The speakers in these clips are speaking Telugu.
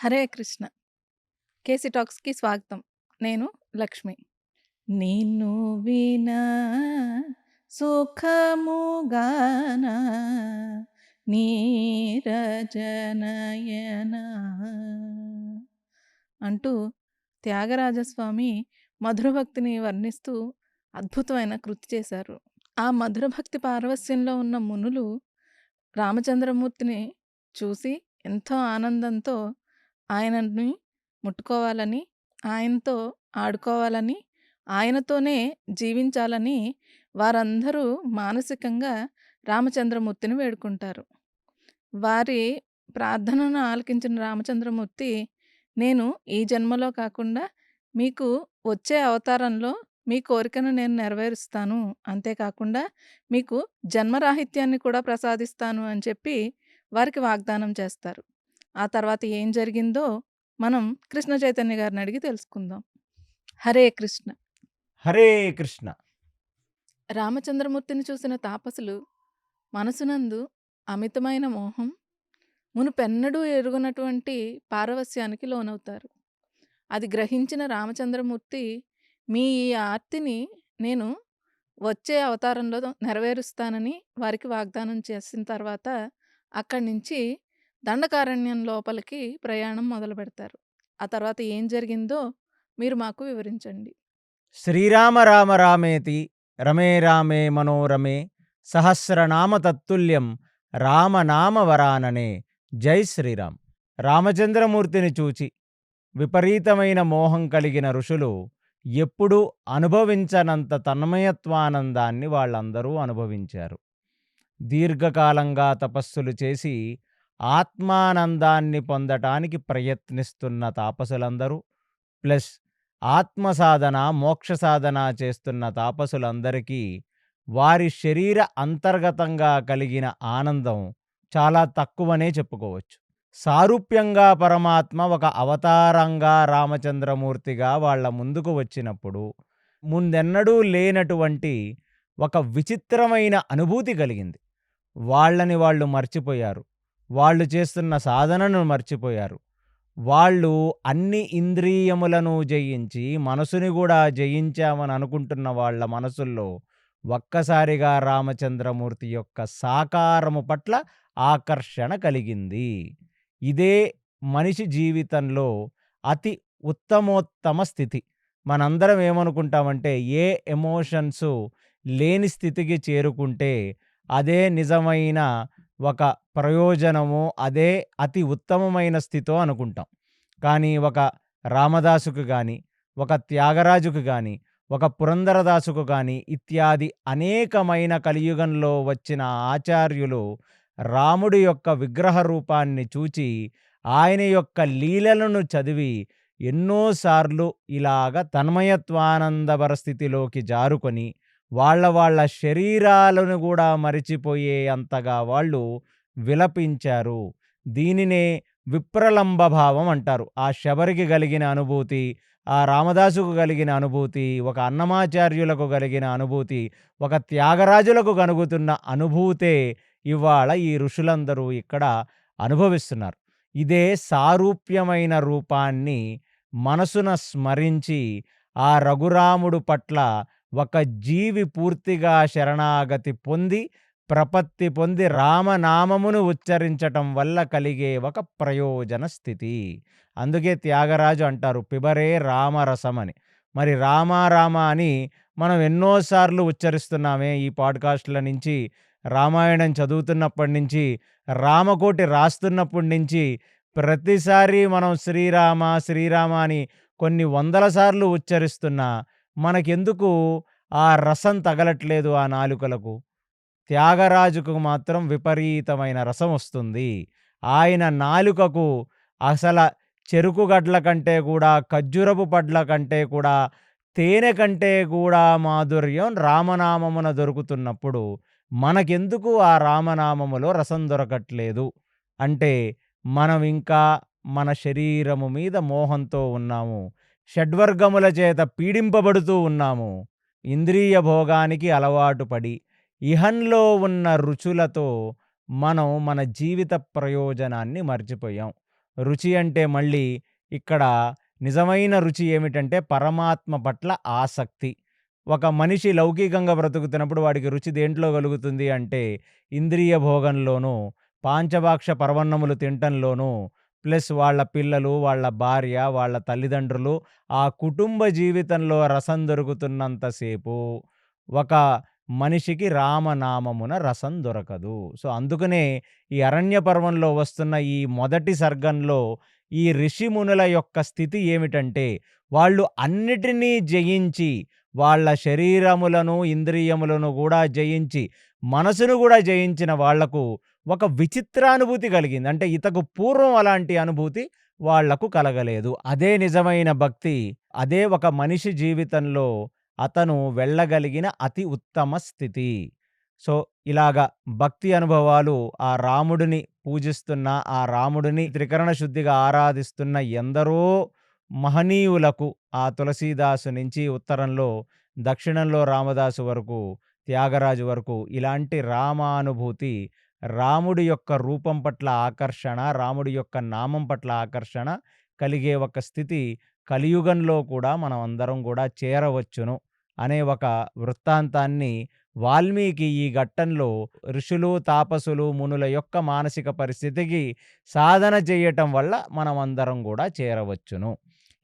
హరే కృష్ణ. కేసీ టాక్స్‌కి స్వాగతం. నేను లక్ష్మి. నిన్ను వినా సుఖముగాన నీరజనయన అంటూ త్యాగరాజస్వామి మధుర భక్తిని వర్ణిస్తూ అద్భుతమైన కృతి చేశారు. ఆ మధుర భక్తి పారవస్యంలో ఉన్న మునులు రామచంద్రమూర్తిని చూసి ఎంతో ఆనందంతో ఆయనని ముట్టుకోవాలని, ఆయనతో ఆడుకోవాలని, ఆయనతోనే జీవించాలని వారందరూ మానసికంగా రామచంద్రమూర్తిని వేడుకుంటారు. వారి ప్రార్థనను ఆలకించిన రామచంద్రమూర్తి, నేను ఈ జన్మలో కాకుండా మీకు వచ్చే అవతారంలో మీ కోరికను నేను నెరవేరుస్తాను. అంతేకాకుండా మీకు జన్మరాహిత్యాన్ని కూడా ప్రసాదిస్తాను అని చెప్పి వారికి వాగ్దానం చేస్తారు. ఆ తర్వాత ఏం జరిగిందో మనం కృష్ణ చైతన్య గారిని అడిగి తెలుసుకుందాం. హరే కృష్ణ. హరే కృష్ణ. రామచంద్రమూర్తిని చూసిన తాపసులు మనసునందు అమితమైన మోహం, మునుపెన్నడూ ఎరుగనటువంటి పారవస్యానికి లోనవుతారు. అది గ్రహించిన రామచంద్రమూర్తి, మీ ఈ ఆర్తిని నేను వచ్చే అవతారంలో నెరవేరుస్తానని వారికి వాగ్దానం చేసిన తర్వాత అక్కడి నుంచి దండకారణ్యం లోపలికి ప్రయాణం మొదలుపెడతారు. ఆ తర్వాత ఏం జరిగిందో మీరు మాకు వివరించండి. శ్రీరామ రామ రామేతి రమే రామే మనోరమే సహస్రనామ తత్తుల్యం రామనామ వరాననే. జై శ్రీరామ్. రామచంద్రమూర్తిని చూచి విపరీతమైన మోహం కలిగిన ఋషులు ఎప్పుడూ అనుభవించనంత తన్మయత్వానందాన్ని వాళ్ళందరూ అనుభవించారు. దీర్ఘకాలంగా తపస్సులు చేసి ఆత్మానందాన్ని పొందటానికి ప్రయత్నిస్తున్న తాపసులందరూ ప్లస్ ఆత్మసాధన మోక్ష సాధన చేస్తున్న తాపసులందరికీ వారి శరీర అంతర్గతంగా కలిగిన ఆనందం చాలా తక్కువనే చెప్పుకోవచ్చు. సారూప్యంగా పరమాత్మ ఒక అవతారంగా రామచంద్రమూర్తిగా వాళ్ళ ముందుకు వచ్చినప్పుడు ముందెన్నడూ లేనటువంటి ఒక విచిత్రమైన అనుభూతి కలిగింది. వాళ్ళని వాళ్ళు మర్చిపోయారు. వాళ్ళు చేస్తున్న సాధనను మర్చిపోయారు. వాళ్ళు అన్ని ఇంద్రియములను జయించి మనసుని కూడా జయించామని అనుకుంటున్న వాళ్ళ మనసుల్లో ఒక్కసారిగా రామచంద్రమూర్తి యొక్క సాకారము పట్ల ఆకర్షణ కలిగింది. ఇదే మనిషి జీవితంలో అతి ఉత్తమోత్తమ స్థితి. మనందరం ఏమనుకుంటామంటే ఏ ఎమోషన్స్ లేని స్థితికి చేరుకుంటే అదే నిజమైన ఒక ప్రయోజనము, అదే అతి ఉత్తమమైన స్థితో అనుకుంటాం. కానీ ఒక రామదాసుకు కానీ, ఒక త్యాగరాజుకు కానీ, ఒక పురందరదాసుకు కానీ ఇత్యాది అనేకమైన కలియుగంలో వచ్చిన ఆచార్యులు రాముడి యొక్క విగ్రహ రూపాన్ని చూచి ఆయన యొక్క లీలలను చదివి ఎన్నోసార్లు ఇలాగ తన్మయత్వానందభర స్థితిలోకి జారుకొని వాళ్ళ శరీరాలను కూడా మరిచిపోయే అంతగా వాళ్ళు విలపించారు. దీనినే విప్రలంబ భావం అంటారు. ఆ శబరికి కలిగిన అనుభూతి, ఆ రామదాసుకు కలిగిన అనుభూతి, ఒక అన్నమాచార్యులకు కలిగిన అనుభూతి, ఒక త్యాగరాజులకు కలుగుతున్న అనుభూతే ఇవాళ ఈ ఋషులందరూ ఇక్కడ అనుభవిస్తున్నారు. ఇదే సారూప్యమైన రూపాన్ని మనసున స్మరించి ఆ రఘురాముడు పట్ల ఒక జీవి పూర్తిగా శరణాగతి పొంది ప్రపత్తి పొంది రామనామమును ఉచ్చరించటం వల్ల కలిగే ఒక ప్రయోజన స్థితి. అందుకే త్యాగరాజు అంటారు పిబరే రామరసమని. మరి రామ రామ అని మనం ఎన్నోసార్లు ఉచ్చరిస్తున్నామే ఈ పాడ్కాస్ట్ల నుంచి, రామాయణం చదువుతున్నప్పటి నుంచి, రామకోటి రాస్తున్నప్పటి నుంచి ప్రతిసారి మనం శ్రీరామ శ్రీరామ అని కొన్ని వందల సార్లు ఉచ్చరిస్తున్నా మనకెందుకు ఆ రసం తగలట్లేదు ఆ నాలుకలకు? త్యాగరాజుకు మాత్రం విపరీతమైన రసం వస్తుంది. ఆయన నాలుకకు అసల చెరుకు గడ్ల కంటే కూడా, ఖర్జూరపు పడ్ల కంటే కూడా, తేనె కంటే కూడా మాధుర్యం రామనామమున దొరుకుతున్నప్పుడు మనకెందుకు ఆ రామనామములో రసం దొరకట్లేదు? అంటే మనం ఇంకా మన శరీరము మీద మోహంతో ఉన్నాము. షడ్వర్గముల చేత పీడింపబడుతూ ఉన్నాము. ఇంద్రియ భోగానికి అలవాటు పడి ఇహంలో ఉన్న రుచులతో మనం మన జీవిత ప్రయోజనాన్ని మర్చిపోయాం. రుచి అంటే మళ్ళీ ఇక్కడ నిజమైన రుచి ఏమిటంటే పరమాత్మ పట్ల ఆసక్తి. ఒక మనిషి లౌకికంగా బ్రతుకుతున్నప్పుడు వాడికి రుచి దేంట్లో కలుగుతుంది అంటే ఇంద్రియ భోగంలోనూ, పాంచభాక్ష పరవన్నములు తినటంలోనూ, ప్లస్ వాళ్ళ పిల్లలు, వాళ్ళ భార్య, వాళ్ళ తల్లిదండ్రులు, ఆ కుటుంబ జీవితంలో రసం దొరుకుతున్నంత సేపు ఒక మనిషికి రామనామమున రసం దొరకదు. సో, అందుకనే ఈ అరణ్య పర్వంలో వస్తున్న ఈ మొదటి సర్గంలో ఈ ఋషిమునుల యొక్క స్థితి ఏమిటంటే, వాళ్ళు అన్నిటినీ జయించి, వాళ్ళ శరీరములను, ఇంద్రియములను గూడా జయించి, మనసును గూడా జయించిన వాళ్లకు ఒక విచిత్రానుభూతి కలిగింది. అంటే ఇతకు పూర్వం అలాంటి అనుభూతి వాళ్లకు కలగలేదు. అదే నిజమైన భక్తి. అదే ఒక మనిషి జీవితంలో అతను వెళ్ళగలిగిన అతి ఉత్తమ స్థితి. సో, ఇలాగ భక్తి అనుభవాలు ఆ రాముడిని పూజిస్తున్న, ఆ రాముడిని త్రికరణ శుద్ధిగా ఆరాధిస్తున్న ఎందరో మహనీయులకు, ఆ తులసీదాసు నుంచి ఉత్తరంలో, దక్షిణంలో రామదాసు వరకు, త్యాగరాజు వరకు ఇలాంటి రామానుభూతి, రాముడి యొక్క రూపం పట్ల ఆకర్షణ, రాముడి యొక్క నామం పట్ల ఆకర్షణ కలిగే ఒక స్థితి కలియుగంలో కూడా మనం అందరం కూడా చేరవచ్చును అనే ఒక వృత్తాంతాన్ని వాల్మీకి ఈ ఘట్టంలో ఋషులు, తాపసులు, మునుల యొక్క మానసిక పరిస్థితికి సాధన చేయటం వల్ల మనమందరం కూడా చేరవచ్చును.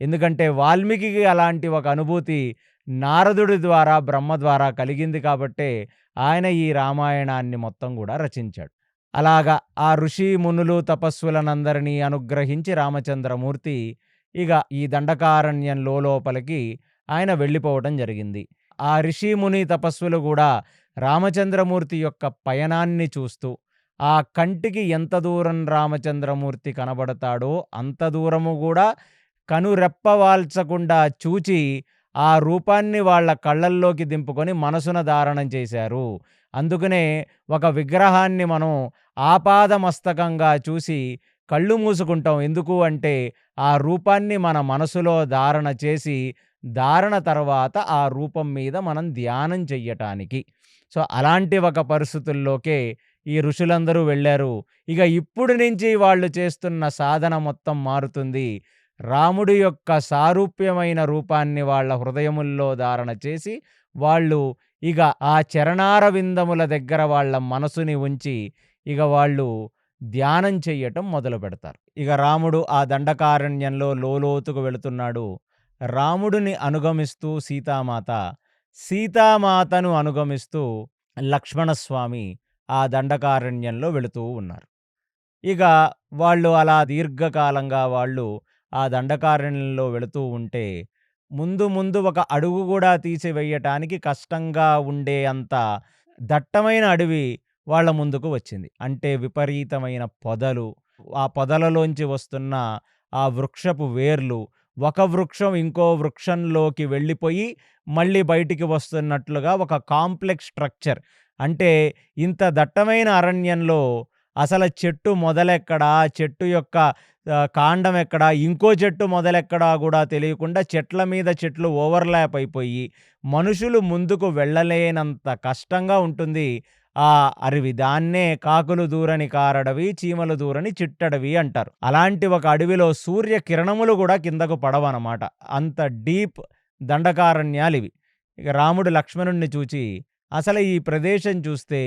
ఎందుకంటే వాల్మీకికి అలాంటి ఒక అనుభూతి నారదుడి ద్వారా, బ్రహ్మ ద్వారా కలిగింది కాబట్టే ఆయన ఈ రామాయణాన్ని మొత్తం కూడా రచించాడు. అలాగా ఆ ఋషి, మునులు, తపస్సులనందరినీ అనుగ్రహించి రామచంద్రమూర్తి ఇక ఈ దండకారణ్యం లోపలికి ఆయన వెళ్ళిపోవడం జరిగింది. ఆ ఋషి, ముని, తపస్సులు కూడా రామచంద్రమూర్తి యొక్క పయనాన్ని చూస్తూ, ఆ కంటికి ఎంత దూరం రామచంద్రమూర్తి కనబడతాడో అంత దూరము కూడా కనురెప్పవాల్చకుండా చూచి, ఆ రూపాన్ని వాళ్ళ కళ్ళల్లోకి దింపుకొని మనసున ధారణం చేశారు. అందుకనే ఒక విగ్రహాన్ని మనం ఆపాదమస్తకంగా చూసి కళ్ళు మూసుకుంటాం. ఎందుకు అంటే ఆ రూపాన్ని మన మనసులో ధారణ చేసి, ధారణ తర్వాత ఆ రూపం మీద మనం ధ్యానం చెయ్యటానికి. సో, అలాంటి ఒక పరిస్థితుల్లోకే ఈ ఋషులందరూ వెళ్ళారు. ఇక ఇప్పుడు నుంచి వాళ్ళు చేస్తున్న సాధన మొత్తం మారుతుంది. రాముడి యొక్క సారూప్యమైన రూపాన్ని వాళ్ళ హృదయముల్లో ధారణ చేసి, వాళ్ళు ఇక ఆ చరణారవిందముల దగ్గర వాళ్ళ మనసుని ఉంచి, ఇక వాళ్ళు ధ్యానం చెయ్యటం మొదలుపెడతారు. ఇక రాముడు ఆ దండకారణ్యంలో లోలోతుకు వెళుతున్నాడు. రాముడిని అనుగమిస్తూ సీతామాత, సీతామాతను అనుగమిస్తూ లక్ష్మణస్వామి ఆ దండకారణ్యంలో వెళుతూ ఉన్నారు. ఇక వాళ్ళు అలా దీర్ఘకాలంగా వాళ్ళు ఆ దండకారణ్యంలో వెళుతూ ఉంటే, ముందు ముందు ఒక అడుగు కూడా తీసి వెయ్యటానికి కష్టంగా ఉండే అంత దట్టమైన అడవి వాళ్ళ ముందుకు వచ్చింది. అంటే విపరీతమైన పొదలు, ఆ పొదలలోంచి వస్తున్న ఆ వృక్షపు వేర్లు, ఒక వృక్షం ఇంకో వృక్షంలోకి వెళ్ళిపోయి మళ్ళీ బయటికి వస్తున్నట్లుగా ఒక కాంప్లెక్స్ స్ట్రక్చర్. అంటే ఇంత దట్టమైన అరణ్యంలో అసలు చెట్టు మొదలెక్కడా, చెట్టు యొక్క కాండం ఎక్కడా, ఇంకో చెట్టు మొదలెక్కడా కూడా తెలియకుండా చెట్ల మీద చెట్లు ఓవర్‌లాప్ అయిపోయి, మనుషులు ముందుకు వెళ్ళలేనంత కష్టంగా ఉంటుంది ఆ అడవి. దాన్నే కాకులు దూరని కారడవి, చీమలు దూరని చిట్టడవి అంటారు. అలాంటి ఒక అడవిలో సూర్య కిరణములు కూడా కిందకు పడవనమాట. అంత డీప్ దండకారణ్యాలివి. ఇక రాముడు లక్ష్మణుడిని చూచి, అసలు ఈ ప్రదేశం చూస్తే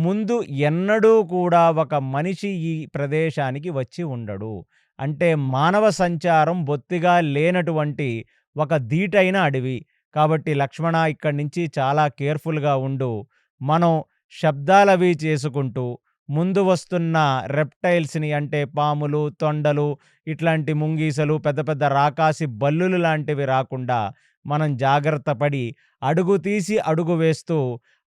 ముందు ఎన్నడూ కూడా ఒక మనిషి ఈ ప్రదేశానికి వచ్చి ఉండడు. అంటే మానవ సంచారం బొత్తిగా లేనటువంటి ఒక దీటైన అడవి. కాబట్టి లక్ష్మణ, ఇక్కడి నుంచి చాలా కేర్‌ఫుల్‌గా ఉండు. మనం శబ్దాలవి చేసుకుంటూ ముందు వస్తున్న రెప్టైల్స్‌ని, అంటే పాములు, తొండలు, ఇట్లాంటి ముంగీసలు, పెద్ద పెద్ద రాకాసి బల్లులు లాంటివి రాకుండా మనం జాగ్రత్త పడి అడుగు తీసి అడుగు వేస్తూ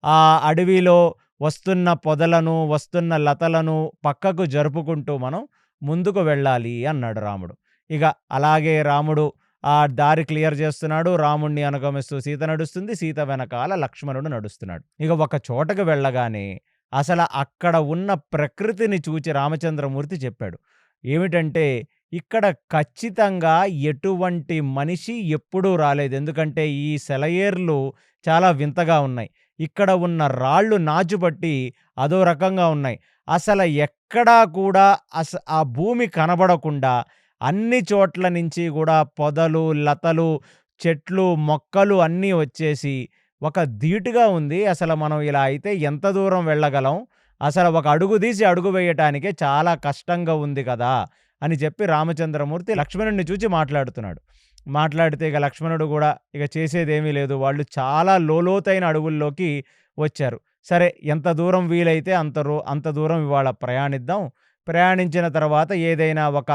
ఆ అడవిలో వస్తున్న పొదలను, వస్తున్న లతలను పక్కకు జరుపుకుంటూ మనం ముందుకు వెళ్ళాలి అన్నాడు రాముడు. ఇక అలాగే రాముడు ఆ దారి క్లియర్ చేస్తున్నాడు. రాముడిని అనుగమిస్తూ సీత నడుస్తుంది. సీత వెనకాల లక్ష్మణుడు నడుస్తున్నాడు. ఇక ఒక చోటకు వెళ్ళగానే అసలు అక్కడ ఉన్న ప్రకృతిని చూచి రామచంద్రమూర్తి చెప్పాడు. ఏమిటంటే, ఇక్కడ ఖచ్చితంగా ఎటువంటి మనిషి ఎప్పుడూ రాలేదు. ఎందుకంటే ఈ సెలయేర్లు చాలా వింతగా ఉన్నాయి. ఇక్కడ ఉన్న రాళ్ళు నాచుపట్టి అదో రకంగా ఉన్నాయి. అసల ఎక్కడా కూడా ఆ భూమి కనబడకుండా అన్ని చోట్ల నుంచి గూడా పొదలు, లతలు, చెట్లు, మొక్కలు అన్నీ వచ్చేసి ఒక ధీటుగా ఉంది. అసలు మనం ఇలా అయితే ఎంత దూరం వెళ్ళగలం? అసలు ఒక అడుగు తీసి అడుగు వేయటానికే చాలా కష్టంగా ఉంది కదా! అని చెప్పి రామచంద్రమూర్తి లక్ష్మణుడిని చూచి మాట్లాడుతున్నాడు. మాట్లాడితే ఇక లక్ష్మణుడు గూడా ఇక చేసేదేమీ లేదు. వాళ్ళు చాలా లోతైన అడవుల్లోకి వచ్చారు. సరే ఎంత దూరం వీలైతే అంత దూరం ఇవాళ ప్రయాణిద్దాం. ప్రయాణించిన తర్వాత ఏదైనా ఒక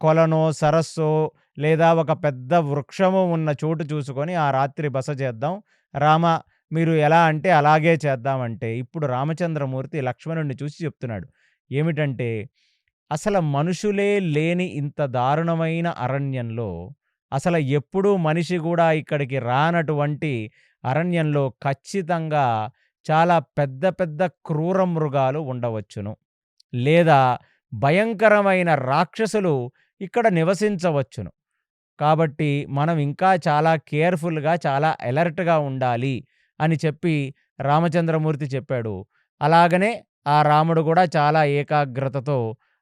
కొలనో, సరస్సో లేదా ఒక పెద్ద వృక్షము ఉన్న చోటు చూసుకొని ఆ రాత్రి బస చేద్దాం. రామ మీరు ఎలా అంటే అలాగే చేద్దామంటే ఇప్పుడు రామచంద్రమూర్తి లక్ష్మణుడిని చూసి చెప్తున్నాడు. ఏమిటంటే అసల మనుషులే లేని ఇంత దారుణమైన అరణ్యంలో, అసల ఎప్పుడూ మనిషి గూడా ఇక్కడికి రానటువంటి అరణ్యంలో ఖచ్చితంగా చాలా పెద్ద పెద్ద క్రూర మృగాలు ఉండవచ్చును. లేదా భయంకరమైన రాక్షసులు ఇక్కడ నివసించవచ్చును. కాబట్టి మనం ఇంకా చాలా కేర్‌ఫుల్‌గా, చాలా అలర్ట్‌గా ఉండాలి అని చెప్పి రామచంద్రమూర్తి చెప్పాడు. అలాగనే ఆ రాముడు గూడా చాలా ఏకాగ్రతతో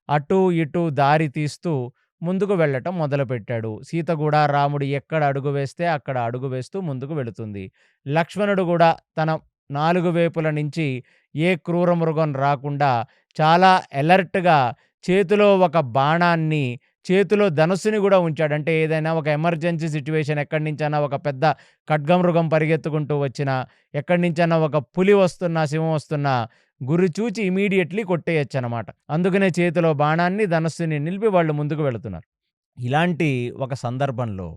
అటూ ఇటూ దారి తీస్తూ ముందుకు వెళ్ళటం మొదలుపెట్టాడు. సీత గూడా రాముడు ఎక్కడ అడుగు వేస్తే అక్కడ అడుగు వేస్తూ ముందుకు వెళుతుంది. లక్ష్మణుడు గూడా తన 4 వైపుల నుంచి ఏ క్రూర మృగం రాకుండా చాలా అలర్ట్‌గా చేతిలో ఒక బాణాన్ని, చేతిలో ధనుస్సుని గూడా ఉంచాడు. అంటే ఏదైనా ఒక ఎమర్జెన్సీ సిట్యుయేషన్ ఎక్కడి నుంచైనా ఒక పెద్ద ఖడ్గమృగం పరిగెత్తుకుంటూ వచ్చినా, ఎక్కడి నుంచైనా ఒక పులి వస్తున్నా, సింహం వస్తున్నా గురి చూచి ఇమ్మీడియేట్‌లీ కొట్టేయొచ్చనమాట. అందుకనే చేతిలో బాణాన్ని, ధనస్సుని నిలిపి వాళ్ళు ముందుకు వెళుతున్నారు. ఇలాంటి ఒక సందర్భంలో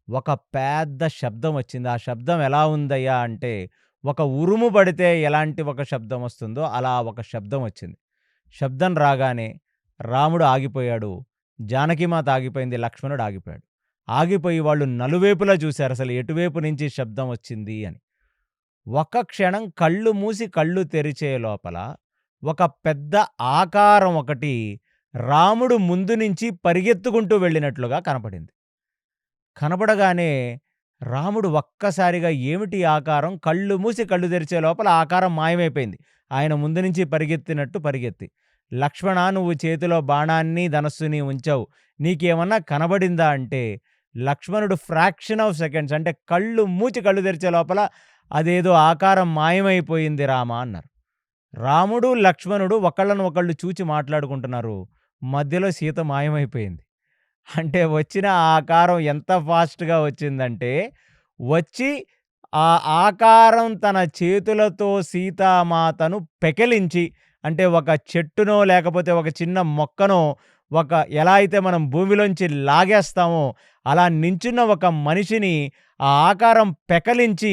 ఒక పెద్ద శబ్దం వచ్చింది. ఆ శబ్దం ఎలా ఉందయ్యా అంటే, ఒక ఉరుము పడితే ఎలాంటి ఒక శబ్దం వస్తుందో అలా ఒక శబ్దం వచ్చింది. శబ్దం రాగానే రాముడు ఆగిపోయాడు. జానకిమాత ఆగిపోయింది. లక్ష్మణుడు ఆగిపోయాడు. ఆగిపోయి వాళ్ళు నలువైపులా చూసారు అసలు ఎటువైపు నుంచి శబ్దం వచ్చింది అని. ఒక్క క్షణం కళ్ళు మూసి కళ్ళు తెరిచే లోపల ఒక పెద్ద ఆకారం ఒకటి రాముడు ముందు నుంచి పరిగెత్తుకుంటూ వెళ్ళినట్లుగా కనపడింది. కనపడగానే రాముడు ఒక్కసారిగా ఏమిటి ఆకారం? కళ్ళు మూసి కళ్ళు తెరిచే లోపల ఆకారం మాయమైపోయింది. ఆయన ముందు నుంచి పరిగెత్తినట్టు పరిగెత్తి. లక్ష్మణ నువ్వు చేతిలో బాణాన్ని, ధనస్సుని ఉంచావు. నీకేమన్నా కనబడిందా అంటే, లక్ష్మణుడు ఫ్రాక్షన్ ఆఫ్ సెకండ్స్ అంటే కళ్ళు మూచి కళ్ళు తెరిచే లోపల అదేదో ఆకారం మాయమైపోయింది రామా అన్నారు. రాముడు, లక్ష్మణుడు ఒకళ్ళను ఒకళ్ళు చూచి మాట్లాడుకుంటున్నారు. మధ్యలో సీత మాయమైపోయింది. అంటే వచ్చిన ఆ ఆకారం ఎంత ఫాస్ట్‌గా వచ్చిందంటే, వచ్చి ఆ ఆకారం తన చేతులతో సీతామాతను పెకిలించి అంటే ఒక చెట్టునో, లేకపోతే ఒక చిన్న మొక్కనో ఎలా అయితే మనం భూమిలోంచి లాగేస్తామో, అలా నించున్న ఒక మనిషిని ఆ ఆకారం పెకలించి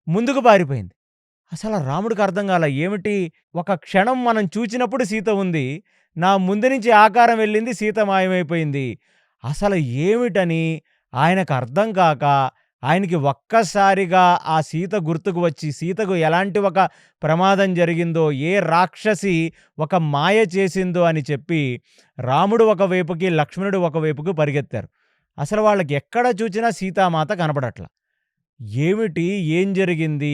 ముందుకు పారిపోయింది. అసల రాముడికి అర్థం కాల. ఏమిటి? ఒక క్షణం మనం చూచినప్పుడు సీత ఉంది. నా ముందు నుంచి ఆకారం వెళ్ళింది. సీత మాయమైపోయింది. అసలు ఏమిటని ఆయనకు అర్థం కాక, ఆయనకి ఒక్కసారిగా ఆ సీత గుర్తుకు వచ్చి, సీతకు ఎలాంటి ఒక ప్రమాదం జరిగిందో, ఏ రాక్షసి ఒక మాయ చేసిందో అని చెప్పి, రాముడు ఒకవైపుకి, లక్ష్మణుడు ఒకవైపుకి పరిగెత్తారు. అసలు వాళ్ళకి ఎక్కడ చూచినా సీతామాత కనపడట్ల. ఏమిటి? ఏం జరిగింది?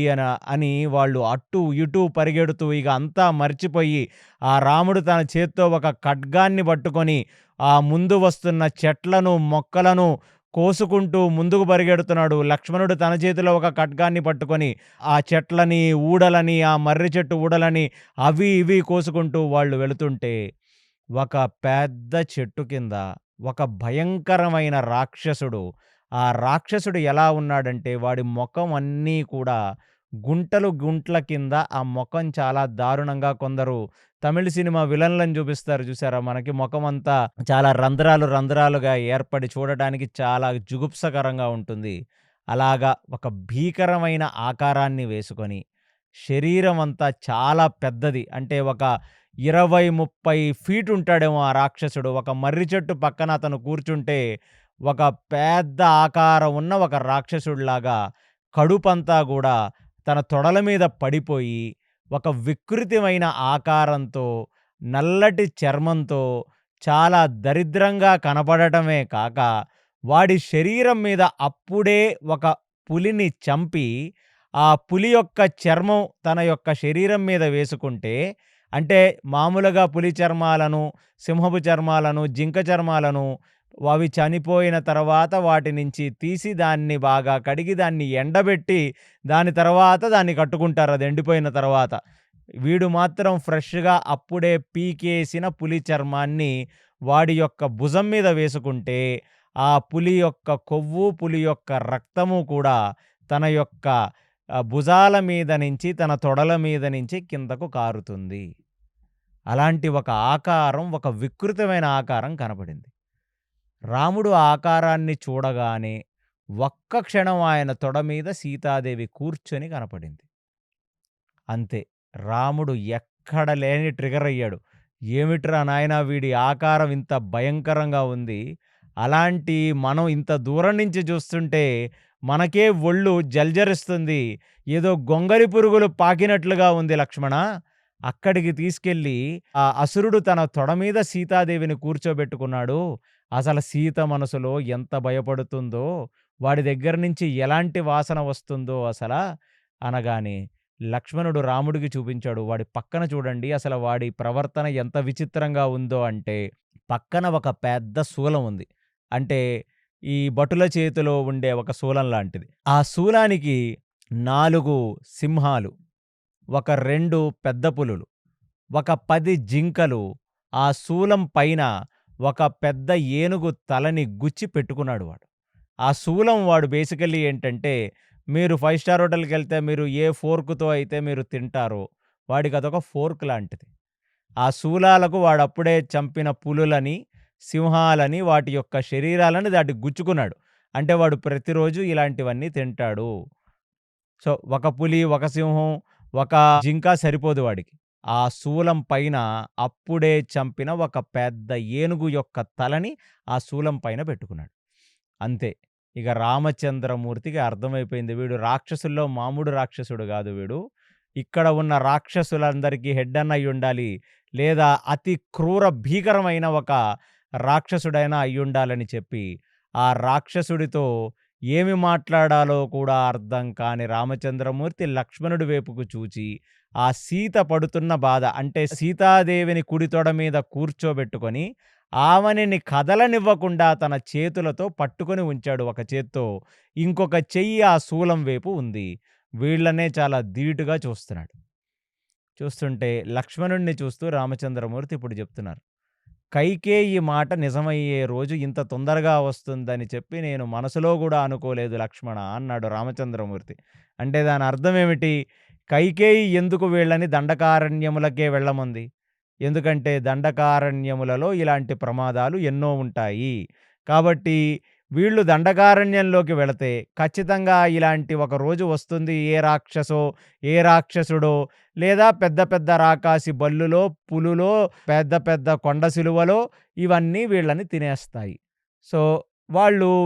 అని వాళ్ళు అటు ఇటు పరిగెడుతూ ఇక అంతా మర్చిపోయి, ఆ రాముడు తన చేత్తో ఒక ఖడ్గాన్ని పట్టుకొని, ఆ ముందు వస్తున్న చెట్లను, మొక్కలను కోసుకుంటూ ముందుకు పరిగెడుతున్నాడు. లక్ష్మణుడు తన చేతిలో ఒక ఖడ్గాన్ని పట్టుకొని, ఆ చెట్లని, ఊడలని, ఆ మర్రి చెట్టు ఊడలని అవి ఇవి కోసుకుంటూ వాళ్ళు వెళుతుంటే, ఒక పెద్ద చెట్టు కింద ఒక భయంకరమైన రాక్షసుడు, ఆ రాక్షసుడు ఎలా ఉన్నాడంటే వాడి మొఖం అన్నీ కూడా గుంటలు గుంట్ల కింద, ఆ మొఖం చాలా దారుణంగా కొందరు తమిళ్ సినిమా విలన్‌లని చూపిస్తారు చూసారా? మనకి మొఖమంతా చాలా రంధ్రాలు రంధ్రాలుగా ఏర్పడి చూడటానికి చాలా జుగుప్సకరంగా ఉంటుంది. అలాగా ఒక భీకరమైన ఆకారాన్ని వేసుకొని, శరీరం అంతా చాలా పెద్దది. అంటే ఒక 20, 30 ఫీట్ ఉంటాడేమో ఆ రాక్షసుడు. ఒక మర్రి చెట్టు పక్కన అతను కూర్చుంటే ఒక పెద్ద ఆకారం ఉన్న ఒక రాక్షసుడిలాగా కడుపంతా గూడా తన తొడల మీద పడిపోయి, ఒక వికృతమైన ఆకారంతో, నల్లటి చర్మంతో చాలా దరిద్రంగా కనపడటమే కాక, వాడి శరీరం మీద అప్పుడే ఒక పులిని చంపి, ఆ పులి యొక్క చర్మం తన యొక్క శరీరం మీద వేసుకుంటే, అంటే మామూలుగా పులి చర్మాలను, సింహపు చర్మాలను, జింక చర్మాలను అవి చనిపోయిన తర్వాత వాటి నుంచి తీసి దాన్ని బాగా కడిగి దాన్ని ఎండబెట్టి దాని తర్వాత దాన్ని కట్టుకుంటారు అది ఎండిపోయిన తర్వాత. వీడు మాత్రం ఫ్రెష్‌గా అప్పుడే పీకేసిన పులి చర్మాన్ని వాడి యొక్క భుజం మీద వేసుకుంటే, ఆ పులి యొక్క కొవ్వు, పులి యొక్క రక్తము కూడా తన యొక్క భుజాల మీద నుంచి, తన తొడల మీద నుంచి కిందకు కారుతుంది. అలాంటి ఒక ఆకారం, ఒక వికృతమైన ఆకారం కనపడింది. రాముడు ఆ ఆకారాన్ని చూడగానే ఒక్క క్షణం ఆయన తొడ మీద సీతాదేవి కూర్చొని కనపడింది. అంతే. రాముడు ఎక్కడ లేని ట్రిగ్గర్ అయ్యాడు. ఏమిట్రా నాయనా వీడి ఆకారం ఇంత భయంకరంగా ఉంది. అలాంటి మనం ఇంత దూరం నుంచి చూస్తుంటే మనకే ఒళ్ళు జల్జరిస్తుంది. ఏదో గొంగళి పురుగులు పాకినట్లుగా ఉంది లక్ష్మణ. అక్కడికి తీసుకెళ్ళి ఆ అసురుడు తన తొడ మీద సీతాదేవిని కూర్చోబెట్టుకున్నాడు. అసలు సీత మనసులో ఎంత భయపడుతుందో, వాడి దగ్గర నుంచి ఎలాంటి వాసన వస్తుందో అనగానే లక్ష్మణుడు రాముడికి చూపించాడు. వాడి పక్కన చూడండి అసలు వాడి ప్రవర్తన ఎంత విచిత్రంగా ఉందో అంటే, పక్కన ఒక పెద్ద శూలం ఉంది. అంటే ఈ భటుల చేతిలో ఉండే ఒక శూలం లాంటిది. ఆ శూలానికి 4 సింహాలు, ఒక 2 పెద్ద పులులు, ఒక 10 జింకలు ఆ శూలం పైన ఒక పెద్ద ఏనుగు తలని గుచ్చి పెట్టుకున్నాడు వాడు. ఆ శూలం వాడు బేసికల్లీ ఏంటంటే, మీరు 5 స్టార్ హోటల్‌కెళ్తే మీరు ఏ ఫోర్క్‌తో అయితే మీరు తింటారో, వాడికదొక ఫోర్క్ లాంటిది. ఆ శూలాలకు వాడప్పుడే చంపిన పులులని, సింహాలని, వాటి యొక్క శరీరాలను దాటికి గుచ్చుకున్నాడు. అంటే వాడు ప్రతిరోజు ఇలాంటివన్నీ తింటాడు. సో, ఒక పులి, ఒక సింహం, ఒక జింక సరిపోదు వాడికి. ఆ శూలం పైన అప్పుడే చంపిన ఒక పెద్ద ఏనుగు యొక్క తలని ఆ శూలం పైన పెట్టుకున్నాడు. అంతే. ఇక రామచంద్రమూర్తికి అర్థమైపోయింది. వీడు రాక్షసుల్లో మామూలు రాక్షసుడు గాదు వీడు. ఇక్కడ ఉన్న రాక్షసులందరికీ హెడ్ అన్న అయ్యుండాలి. లేదా అతి క్రూర భీకరమైన ఒక రాక్షసుడైనా అయ్యుండాలని చెప్పి, ఆ రాక్షసుడితో ఏమి మాట్లాడాలో కూడా అర్థం కాని రామచంద్రమూర్తి లక్ష్మణుడి వైపుకు చూచి, ఆ సీత పడుతున్న బాధ అంటే సీతాదేవిని కుడి తొడ మీద కూర్చోబెట్టుకొని ఆమెని కదలనివ్వకుండా తన చేతులతో పట్టుకొని ఉంచాడు ఒక చేత్తో. ఇంకొక చెయ్యి ఆ శూలం వైపు ఉంది. వీళ్ళనే చాలా ధీటుగా చూస్తున్నాడు. చూస్తుంటే లక్ష్మణుడిని చూస్తూ రామచంద్రమూర్తి ఇప్పుడు చెప్తున్నారు. కైకేయి మాట నిజమయ్యే రోజు ఇంత తొందరగా వస్తుందని చెప్పి నేను మనసులో గూడా అనుకోలేదు లక్ష్మణ అన్నాడు రామచంద్రమూర్తి. అంటే దాని అర్థమేమిటి? కైకేయి ఎందుకు వీళ్ళని దండకారణ్యములకే వెళ్ళమంది? ఎందుకంటే దండకారణ్యములలో ఇలాంటి ప్రమాదాలు ఎన్నో ఉంటాయి. కాబట్టి వీళ్ళు దండకారణ్యంలోకి వెళితే ఖచ్చితంగా ఇలాంటి ఒక రోజు వస్తుంది. ఏ రాక్షసో, ఏ రాక్షసుడో లేదా పెద్ద పెద్ద రాకాసి బల్లులో, పులులో, పెద్ద పెద్ద కొండ సిలువలో ఇవన్నీ వీళ్ళని తినేస్తాయి. సో,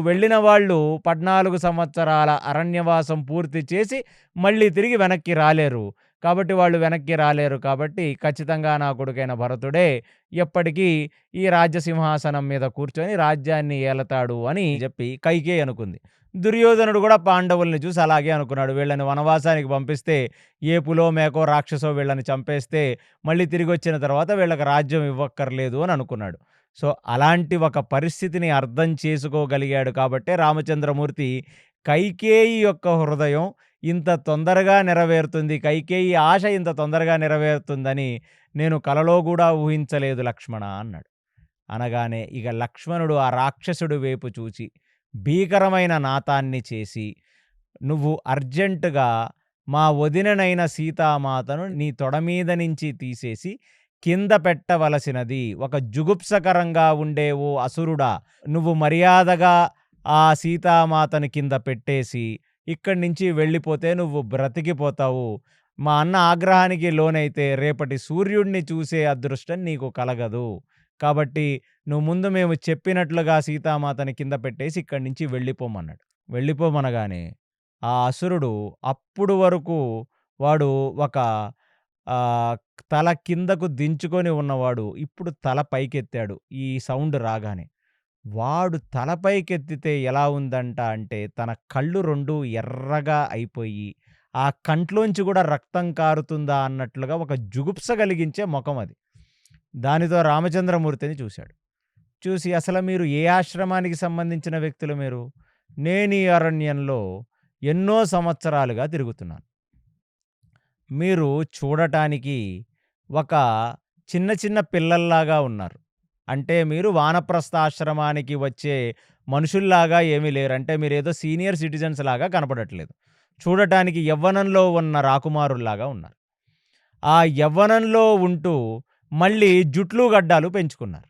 వెళ్ళిన వాళ్ళు 14 సంవత్సరాల అరణ్యవాసం పూర్తి చేసి మళ్ళీ తిరిగి వెనక్కి రాలేరు. కాబట్టి వాళ్ళు వెనక్కి రాలేరు కాబట్టి ఖచ్చితంగా నా కొడుకైన భరతుడే ఎప్పటికీ ఈ రాజ్య సింహాసనం మీద కూర్చొని రాజ్యాన్ని ఏలతాడు అని చెప్పి కైకేయి అనుకుంది. దుర్యోధనుడు కూడా పాండవుల్ని చూసి అలాగే అనుకున్నాడు. వీళ్ళని వనవాసానికి పంపిస్తే ఏ పులో, మేకో, రాక్షసో వీళ్ళని చంపేస్తే మళ్ళీ తిరిగొచ్చిన తర్వాత వీళ్ళకి రాజ్యం ఇవ్వక్కర్లేదు అని అనుకున్నాడు. సో, అలాంటి ఒక పరిస్థితిని అర్థం చేసుకోగలిగాడు కాబట్టే రామచంద్రమూర్తి కైకేయి యొక్క హృదయం ఇంత తొందరగా నెరవేరుతుంది, కైకేయి ఆశ ఇంత తొందరగా నెరవేరుతుందని నేను కలలో గూడా ఊహించలేదు లక్ష్మణ అన్నాడు. అనగానే ఇక లక్ష్మణుడు ఆ రాక్షసుడి వైపు చూచి భీకరమైన నాతాన్ని చేసి, "నువ్వు అర్జెంటుగా మా వదిననైన సీతామాతను నీ తొడ మీద నుంచి తీసేసి కింద పెట్టవలసినది. ఒక జుగుప్సకరంగా ఉండే ఓ అసురుడా! నువ్వు మర్యాదగా ఆ సీతామాతని కింద పెట్టేసి ఇక్కడి నుంచి వెళ్ళిపోతే నువ్వు బ్రతికిపోతావు. మా అన్న ఆగ్రహానికి లోనైతే రేపటి సూర్యుడిని చూసే అదృష్టం నీకు కలగదు. కాబట్టి నువ్వు ముందు మేము చెప్పినట్లుగా సీతామాతని కింద పెట్టేసి ఇక్కడి నుంచి వెళ్ళిపోమన్నాడు." వెళ్ళిపోమనగానే ఆ అసురుడు అప్పుడు వరకు వాడు ఒక ఆహ్, తల కిందకు దించుకొని ఉన్నవాడు ఇప్పుడు తల పైకెత్తాడు ఈ సౌండ్ రాగానే. వాడు తల పైకెత్తితే ఎలా ఉందంట అంటే తన కళ్ళు 2 ఎర్రగా అయిపోయి, ఆ కంట్లోంచి గూడా రక్తం కారుతుందా అన్నట్లుగా ఒక జుగుప్స కలిగించే మొఖం అది. దానితో రామచంద్రమూర్తిని చూశాడు. చూసి అసలు మీరు ఏ ఆశ్రమానికి సంబంధించిన వ్యక్తులు మీరు? నేనీ అరణ్యంలో ఎన్నో సంవత్సరాలుగా తిరుగుతున్నాను. మీరు చూడటానికి ఒక చిన్న చిన్న పిల్లల్లాగా ఉన్నారు. అంటే మీరు వానప్రస్థాశ్రమానికి వచ్చే మనుషుల్లాగా ఏమీ లేరు. అంటే మీరేదో సీనియర్ సిటిజన్స్ లాగా కనపడట్లేదు. చూడటానికి యవ్వనంలో ఉన్న రాకుమారుల్లాగా ఉన్నారు. ఆ యవ్వనంలో ఉంటూ మళ్ళీ జుట్లు, గడ్డాలు పెంచుకున్నారు.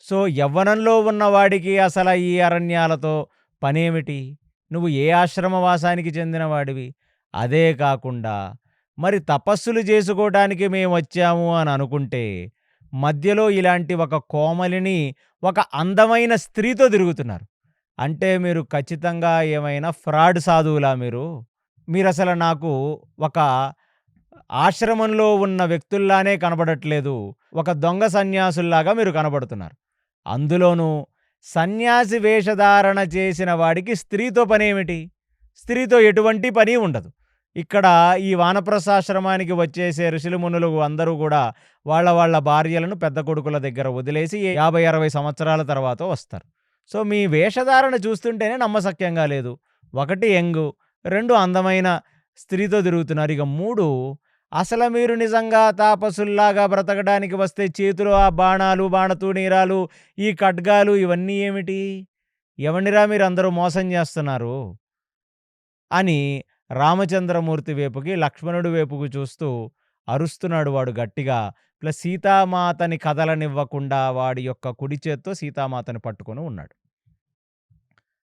సో, యవ్వనంలో ఉన్నవాడికి అసల ఈ అరణ్యాలతో పనేమిటి? నువ్వు ఏ ఆశ్రమవాసానికి చెందినవాడివి? అదే కాకుండా మరి తపస్సులు చేసుకోటానికి మేమొచ్చాము అని అనుకుంటే, మధ్యలో ఇలాంటి ఒక కోమలిని, ఒక అందమైన స్త్రీతో తిరుగుతున్నారు. అంటే మీరు ఖచ్చితంగా ఏమైనా ఫ్రాడ్ సాధువులా మీరు? మీరసల నాకు ఒక ఆశ్రమంలో ఉన్న వ్యక్తుల్లానే కనబడట్లేదు. ఒక దొంగ సన్యాసుల్లాగా మీరు కనబడుతున్నారు. అందులోనూ సన్యాసి వేషధారణ చేసిన వాడికి స్త్రీతో పనేమిటి? స్త్రీతో ఎటువంటి పని ఉండదు. ఇక్కడ ఈ వానప్రస్థాశ్రమానికి వచ్చేసే ఋషులు, మునులు అందరూ గూడా వాళ్ళ భార్యలను పెద్ద కొడుకుల దగ్గర వదిలేసి 50, 60 సంవత్సరాల తర్వాత వస్తారు. సో, మీ వేషధారణ చూస్తుంటేనే నమ్మశక్యంగా లేదు. 1 యంగు, 2 అందమైన స్త్రీతో తిరుగుతున్నారు. ఇక 3 అసల మీరు నిజంగా తాపసుల్లాగా బ్రతకడానికి వస్తే చేతిలో ఆ బాణాలు, బాణతూణీరాలు, ఈ ఖడ్గాలు ఇవన్నీ ఏమిటి? ఎవడినిరా మీరందరూ మోసం జేస్తున్నారు? అని రామచంద్రమూర్తి వైపుకి, లక్ష్మణుడి వైపుకి చూస్తూ అరుస్తున్నాడు వాడు గట్టిగా. ప్లస్ సీతామాతని కదలనివ్వకుండా వాడి యొక్క కుడి చేత్తో సీతామాతని పట్టుకొని ఉన్నాడు.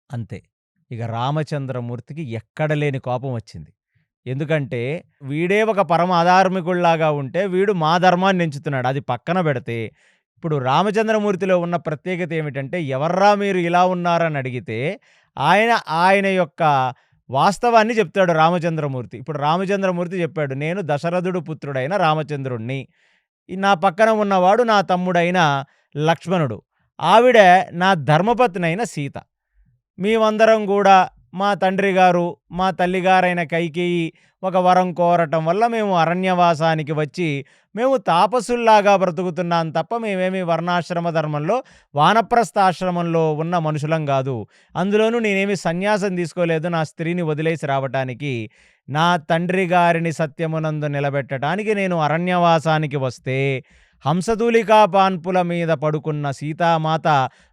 అంతే. ఇక రామచంద్రమూర్తికి ఎక్కడ లేని కోపం వచ్చింది. ఎందుకంటే వీడే ఒక పరమ అధార్మికుడిలాగా ఉంటే వీడు మా ధర్మాన్ని ఎంచుతున్నాడు. అది పక్కన పెడితే ఇప్పుడు రామచంద్రమూర్తిలో ఉన్న ప్రత్యేకత ఏమిటంటే ఎవర్రా మీరు ఇలా ఉన్నారని అడిగితే ఆయన యొక్క వాస్తవాన్ని చెప్తాడు రామచంద్రమూర్తి. ఇప్పుడు రామచంద్రమూర్తి చెప్పాడు, నేను దశరథుడు పుత్రుడైన రామచంద్రుడిని. నా పక్కన ఉన్నవాడు నా తమ్ముడైన లక్ష్మణుడు. ఆవిడ నా ధర్మపత్నైన సీత. మేమందరం గూడా మా తండ్రి గారు, మా తల్లిగారైన కైకేయి ఒక వరం కోరటం వల్ల మేము అరణ్యవాసానికి వచ్చి, మేము తాపసుల్లాగా బ్రతుకుతున్నాం తప్ప మేమేమి వర్ణాశ్రమ ధర్మంలో, వానప్రస్థాశ్రమంలో ఉన్న మనుషులం గాదు. అందులోనూ నేనేమి సన్యాసం తీసుకోలేదు నా స్త్రీని వదిలేసి రావటానికి. నా తండ్రి గారిని సత్యమునందు నిలబెట్టడానికి నేను అరణ్యవాసానికి వస్తే, హంసతూలికా పాన్పుల మీద పడుకున్న సీతామాత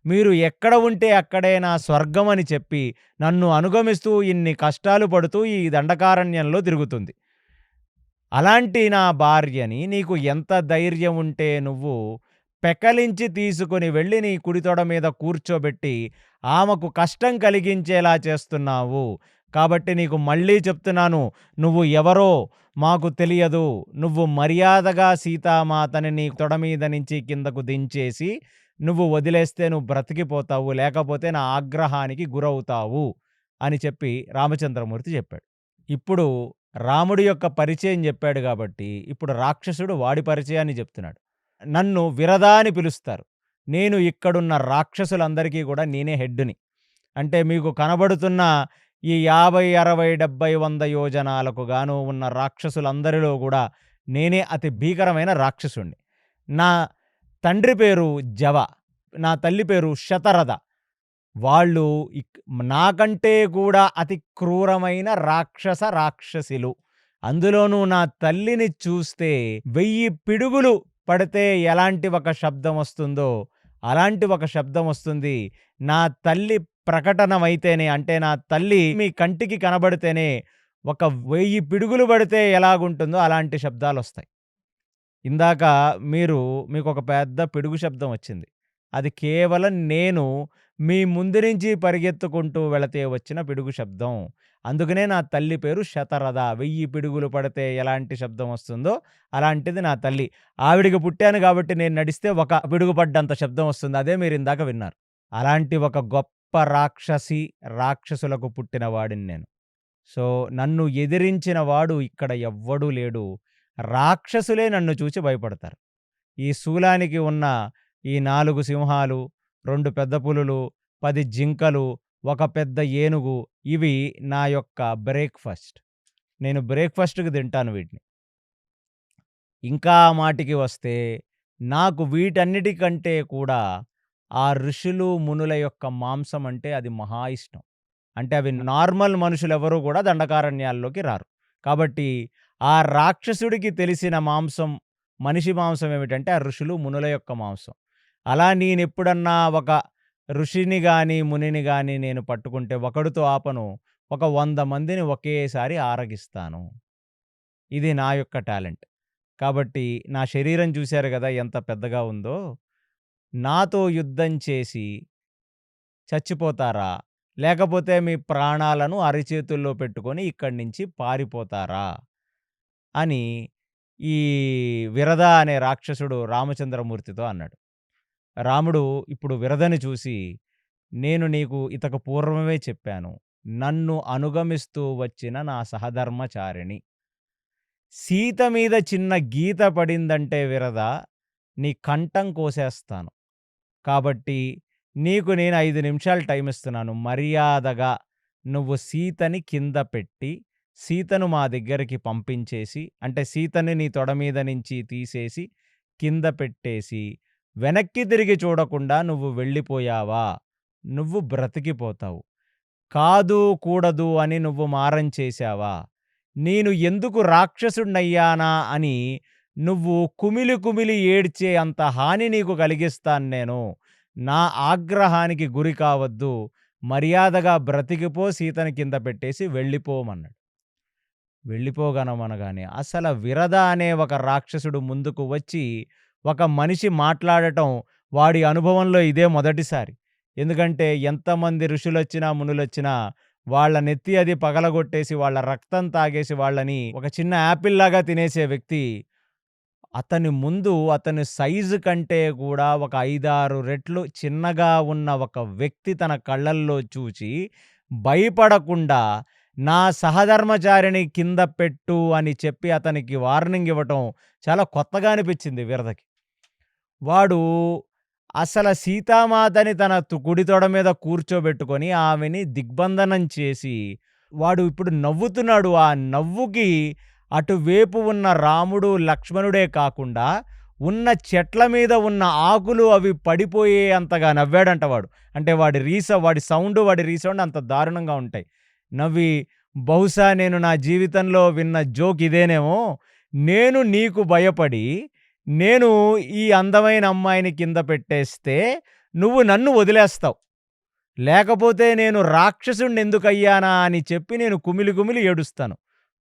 మీరు ఎక్కడ ఉంటే అక్కడే నా స్వర్గమని చెప్పి నన్ను అనుగమిస్తూ ఇన్ని కష్టాలు పడుతూ ఈ దండకారణ్యంలో తిరుగుతుంది. అలాంటి నా భార్యని నీకు ఎంత ధైర్యం ఉంటే నువ్వు పెకలించి తీసుకొని వెళ్ళి నీ కుడి తొడ మీద కూర్చోబెట్టి ఆమెకు కష్టం కలిగించేలా చేస్తున్నావు. కాబట్టి నీకు మళ్ళీ చెప్తున్నాను, నువ్వు ఎవరో మాకు తెలియదు. నువ్వు మర్యాదగా సీతామాతని నీ తొడ మీద నుంచి కిందకు దించేసి నువ్వు వదిలేస్తే నువ్వు బ్రతికిపోతావు. లేకపోతే నా ఆగ్రహానికి గురవుతావు అని చెప్పి రామచంద్రమూర్తి చెప్పాడు. ఇప్పుడు రాముడి యొక్క పరిచయం చెప్పాడు కాబట్టి, ఇప్పుడు రాక్షసుడు వాడి పరిచయాన్ని చెప్తున్నాడు. నన్ను విరద అని పిలుస్తారు. నేను ఇక్కడున్న రాక్షసులందరికీ కూడా నేనే హెడ్‌ని. అంటే మీకు కనబడుతున్న ఈ 50, 60, 70, 100 యోజనాలకు గాను ఉన్న రాక్షసులందరిలో గూడా నేనే అతి భీకరమైన రాక్షసుడిని. నా తండ్రి పేరు జవ. నా తల్లి పేరు శతరథ. వాళ్ళు నాకంటే కూడా అతి క్రూరమైన రాక్షసులు. అందులోనూ నా తల్లిని చూస్తే 1000 పిడుగులు పడితే ఎలాంటి ఒక శబ్దం వస్తుందో అలాంటి ఒక శబ్దం వస్తుంది. నా తల్లి ప్రకటనమైతేనే, అంటే నా తల్లి మీ కంటికి కనబడితేనే ఒక 1000 పిడుగులు పడితే ఎలాగుంటుందో అలాంటి శబ్దాలొస్తాయి. ఇందాక మీకొక పెద్ద పిడుగు శబ్దం వచ్చింది. అది కేవలం నేను మీ ముందు నుంచి పరిగెత్తుకుంటూ వెళితే వచ్చిన పిడుగు శబ్దం. అందుకనే నా తల్లి పేరు శతరథ. 1000 పిడుగులు పడితే ఎలాంటి శబ్దం వస్తుందో అలాంటిది నా తల్లి. ఆవిడకి పుట్టాను కాబట్టి నేను నడిస్తే ఒక పిడుగు పడ్డంత శబ్దం వస్తుంది. అదే మీరిందాక విన్నారు. అలాంటి ఒక గొప్ప రాక్షసులకు పుట్టిన వాడిని నేను. సో, నన్ను ఎదిరించిన వాడు ఇక్కడ ఎవ్వడూ లేడు. రాక్షసులే నన్ను చూచి భయపడతారు. ఈ శూలానికి ఉన్న ఈ 4 సింహాలు, 2 పెద్ద పులులు, 10 జింకలు, ఒక పెద్ద ఏనుగు ఇవి నా యొక్క బ్రేక్‌ఫాస్ట్. నేను బ్రేక్‌ఫాస్ట్‌కి తింటాను వీటిని. ఇంకా మాటికి వస్తే, నాకు వీటన్నిటికంటే కూడా ఆ ఋషులు, మునుల యొక్క మాంసం అంటే అది మహా ఇష్టం. అంటే అవి నార్మల్ మనుషులెవరు గూడా దండకారణ్యాల్లోకి రారు. కాబట్టి ఆ రాక్షసుడికి తెలిసిన మాంసం, మనిషి మాంసం ఏమిటంటే ఆ ఋషులు, మునుల యొక్క మాంసం. అలా నేనెప్పుడన్నా ఒక ఋషిని గాని, మునిని గాని నేను పట్టుకుంటే ఒకడితో ఆపను. ఒక 100 మందిని ఒకేసారి ఆరగిస్తాను. ఇది నా యొక్క టాలెంట్. కాబట్టి నా శరీరం చూసారు గదా! ఎంత పెద్దగా ఉందో. నాతో యుద్ధం చేసి చచ్చిపోతారా? లేకపోతే మీ ప్రాణాలను అరిచేతుల్లో పెట్టుకొని ఇక్కడి నుంచి పారిపోతారా? అని ఈ విరద అనే రాక్షసుడు రామచంద్రమూర్తితో అన్నాడు. రాముడు ఇప్పుడు విరదని చూసి, "నేను నీకు ఇతకు పూర్వమే చెప్పాను. నన్ను అనుగమిస్తూ వచ్చిన నా సహధర్మచారిణి. సీత మీద చిన్న గీత పడిందంటే విరద, నీ కంఠం కోసేస్తాను. కాబట్టి నీకు నేను 5 నిమిషాలు టైమ్ ఇస్తున్నాను. మర్యాదగా నువ్వు సీతని కింద పెట్టి, సీతను మా దగ్గరికి పంపించేసి అంటే సీతని నీ తొడ మీద నుంచి తీసేసి, కింద పెట్టేసి, వెనక్కి తిరిగి చూడకుండా నువ్వు వెళ్ళిపోయావా, నువ్వు బ్రతికిపోతావు. కాదు, కూడదు అని నువ్వు మారం చేశావా, నేను ఎందుకు రాక్షసుడినయ్యానా అని నువ్వు కుమిలి కుమిలి ఏడ్చే అంత హాని నీకు కలిగిస్తాను నేను. నా ఆగ్రహానికి గురి కావద్దు. మర్యాదగా బ్రతికిపో, సీతని కింద పెట్టేసి వెళ్ళిపోమన్నాడు. వెళ్ళిపోగనమనగానే అసల విరద అనే ఒక రాక్షసుడు ముందుకు వచ్చి, ఒక మనిషి మాట్లాడటం వాడి అనుభవంలో ఇదే మొదటిసారి. ఎందుకంటే ఎంతమంది ఋషులొచ్చినా, మునులొచ్చినా వాళ్ళ నెత్తి అది పగలగొట్టేసి, వాళ్ళ రక్తం తాగేసి, వాళ్ళని ఒక చిన్న యాపిల్‌లాగా తినేసే వ్యక్తి, అతని ముందు అతని సైజు కంటే కూడా ఒక 5, 6 రెట్లు చిన్నగా ఉన్న ఒక వ్యక్తి తన కళ్ళల్లో చూచి, భయపడకుండా నా సహధర్మచారిణి కింద పెట్టు అని చెప్పి అతనికి వార్నింగ్ ఇవ్వటం చాలా కొత్తగా అనిపించింది వీరధకి. వాడు అసల సీతామాతని తన కుడి తొడ మీద కూర్చోబెట్టుకొని ఆమెని దిగ్బంధనం చేసి, వాడు ఇప్పుడు నవ్వుతున్నాడు. ఆ నవ్వుకి అటువైపు ఉన్న రాముడు, లక్ష్మణుడే కాకుండా ఉన్న చెట్ల మీద ఉన్న ఆకులు అవి పడిపోయే అంతగా నవ్వాడంట వాడు. అంటే వాడి సౌండు, వాడి రీసౌండ్ అంత దారుణంగా ఉంటాయి. నవ్వి, బహుశా నేను నా జీవితంలో విన్న జోక్ ఇదేనేమో! నేను నీకు భయపడి, నేను ఈ అందమైన అమ్మాయిని కింద పెట్టేస్తే, నువ్వు నన్ను వదిలేస్తావు. లేకపోతే నేను రాక్షసుడినెందుకయ్యానా అని చెప్పి నేను కుమిలి కుమిలి ఏడుస్తాను.